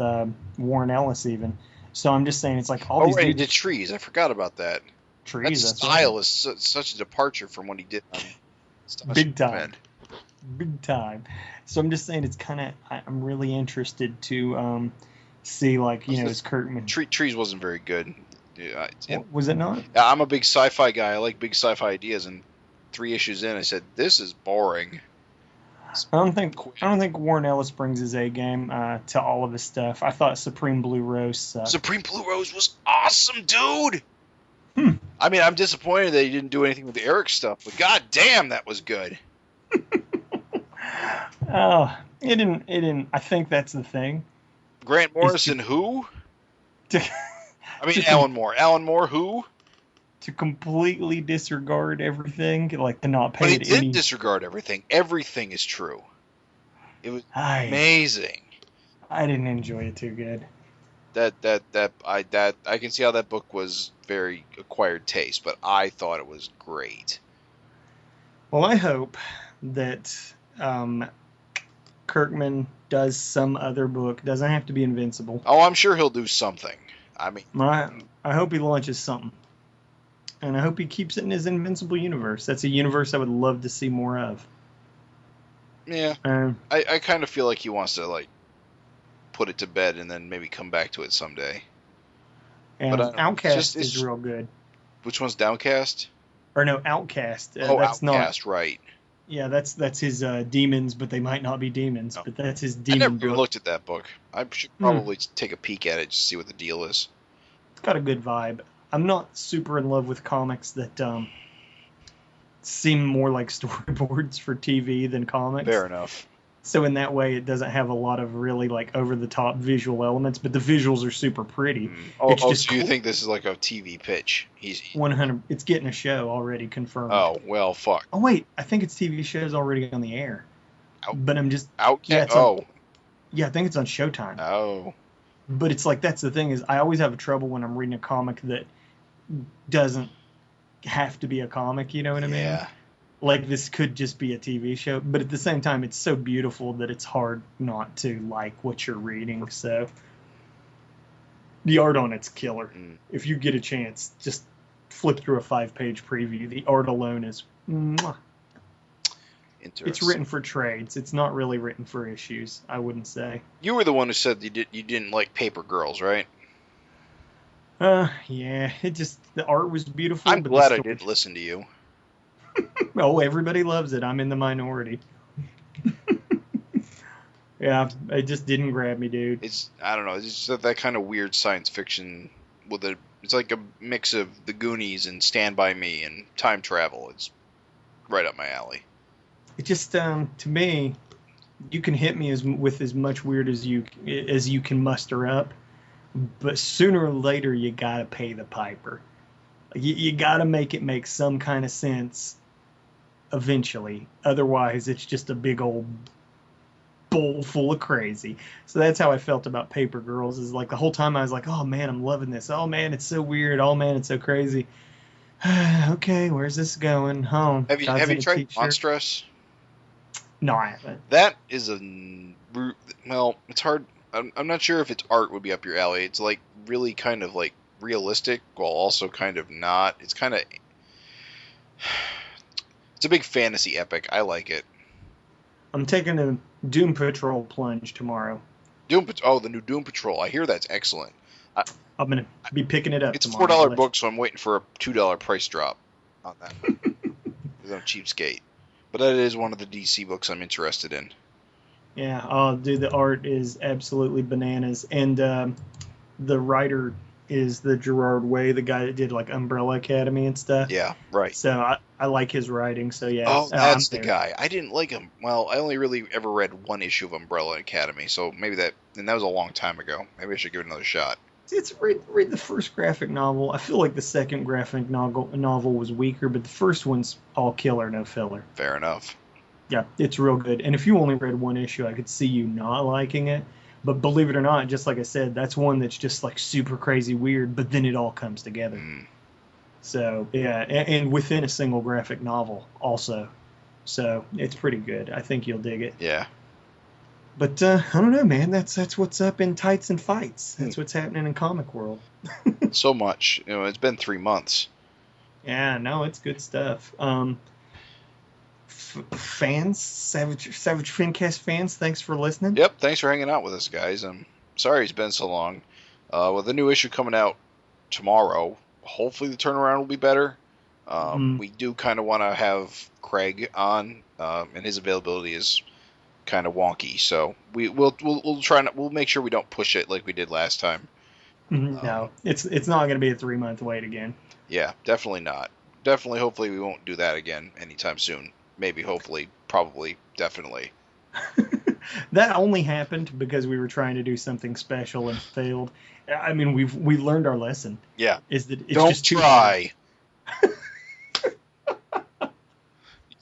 Warren Ellis even. So I'm just saying, it's like all these dudes... he did Trees. I forgot about that. Trees, that style is such a departure from what he did on... Big time. So I'm just saying it's kind of... I'm really interested to see, is Kirkman... Trees wasn't very good. Was it not? I'm a big sci-fi guy. I like big sci-fi ideas, and 3 issues in, I said, this is boring. I don't think Warren Ellis brings his A game to all of his stuff. I thought Supreme Blue Rose sucked. Supreme Blue Rose was awesome, dude! I mean, I'm disappointed that he didn't do anything with the Erik stuff, but god damn, that was good. Oh, it didn't. I think that's the thing. Grant Morrison, who? Alan Moore. Alan Moore, who? To completely disregard everything, to not pay it any... But he did disregard everything. Everything is true. It was amazing. I didn't enjoy it too good. I can see how that book was very acquired taste, but I thought it was great. Well, I hope that Kirkman does some other book. Doesn't have to be Invincible. Oh, I'm sure he'll do something. I mean, I hope he launches something, and I hope he keeps it in his Invincible universe. That's a universe I would love to see more of. Yeah, I kind of feel like he wants to put it to bed and then maybe come back to it someday. And Outcast is real good. Which one's Downcast? Or no, Outcast. That's Outcast, right. Yeah, that's his demons, but they might not be demons. No. But that's his demon book. I never even looked at that book. I should probably take a peek at it to see what the deal is. It's got a good vibe. I'm not super in love with comics that seem more like storyboards for TV than comics. Fair enough. So in that way, it doesn't have a lot of really like over the top visual elements, but the visuals are super pretty. Oh, so you think this is like a TV pitch? He's 100. It's getting a show already confirmed. Oh well, fuck. Oh wait, I think its TV show's already on the air. But I'm just out. Yeah, I think it's on Showtime. Oh. But it's like that's the thing is I always have trouble when I'm reading a comic that doesn't have to be a comic. You know what I mean? Yeah. Like this could just be a TV show, but at the same time, it's so beautiful that it's hard not to like what you're reading. So the art on it's killer. If you get a chance, just flip through a 5-page preview. The art alone is mwah. It's written for trades. It's not really written for issues, I wouldn't say. You were the one who said you didn't like Paper Girls, right? Yeah. The art was beautiful. I'm glad I didn't listen to you. Oh, everybody loves it. I'm in the minority. Yeah, it just didn't grab me, dude. I don't know. It's just that kind of weird science fiction it's like a mix of The Goonies and Stand By Me and time travel. It's right up my alley. It just, to me, you can hit me with as much weird as you can muster up, but sooner or later you gotta pay the piper. You gotta make it make some kind of sense eventually. Otherwise, it's just a big old bowl full of crazy. So that's how I felt about Paper Girls. Is like the whole time I was like, oh man, I'm loving this. Oh man, it's so weird. Oh man, it's so crazy. Okay, where's this going? Home. Have you tried Monstrous? No, I haven't. That is it's hard. I'm not sure if its art would be up your alley. It's like really kind of like realistic while also kind of not. It's a big fantasy epic. I like it. I'm taking a Doom Patrol plunge tomorrow. The new Doom Patrol. I hear that's excellent. I'm gonna be picking it up. It's tomorrow. $4 book, so I'm waiting for a $2 price drop on that. Because I'm a cheapskate. But that is one of the DC books I'm interested in. Yeah, dude, the art is absolutely bananas, and the writer is the Gerard Way, the guy that did like Umbrella Academy and stuff. Yeah, right. So I like his writing. So yeah. Oh, that's the guy. I didn't like him. Well, I only really ever read one issue of Umbrella Academy, so maybe that was a long time ago. Maybe I should give it another shot. Read the first graphic novel. I feel like the second graphic novel was weaker, but the first one's all killer, no filler. Fair enough. Yeah, it's real good. And if you only read one issue, I could see you not liking it. But believe it or not, just like I said, that's one that's just like super crazy weird, but then it all comes together. So, yeah, and within a single graphic novel also. So it's pretty good. I think you'll dig it. Yeah. But I don't know, man. That's what's up in Tights and Fights. That's what's happening in comic world. So much. It's been 3 months. Yeah, no, it's good stuff. Fans, Savage FINcast fans, thanks for listening. Yep, thanks for hanging out with us, guys. I'm sorry it's been so long. With the new issue coming out tomorrow, hopefully the turnaround will be better. We do kind of want to have Craig on, and his availability is kind of wonky, so we'll try not, we'll make sure we don't push it like we did last time. No, it's not going to be a 3-month wait again. Yeah, definitely not. Hopefully we won't do that again anytime soon. Maybe, hopefully, probably, definitely. That only happened because we were trying to do something special and failed. I mean, we learned our lesson. Yeah. Is that it's don't just try. You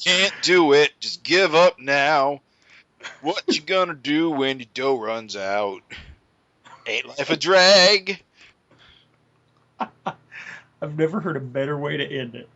can't do it. Just give up now. What you gonna do when your dough runs out? Ain't life a drag? I've never heard a better way to end it.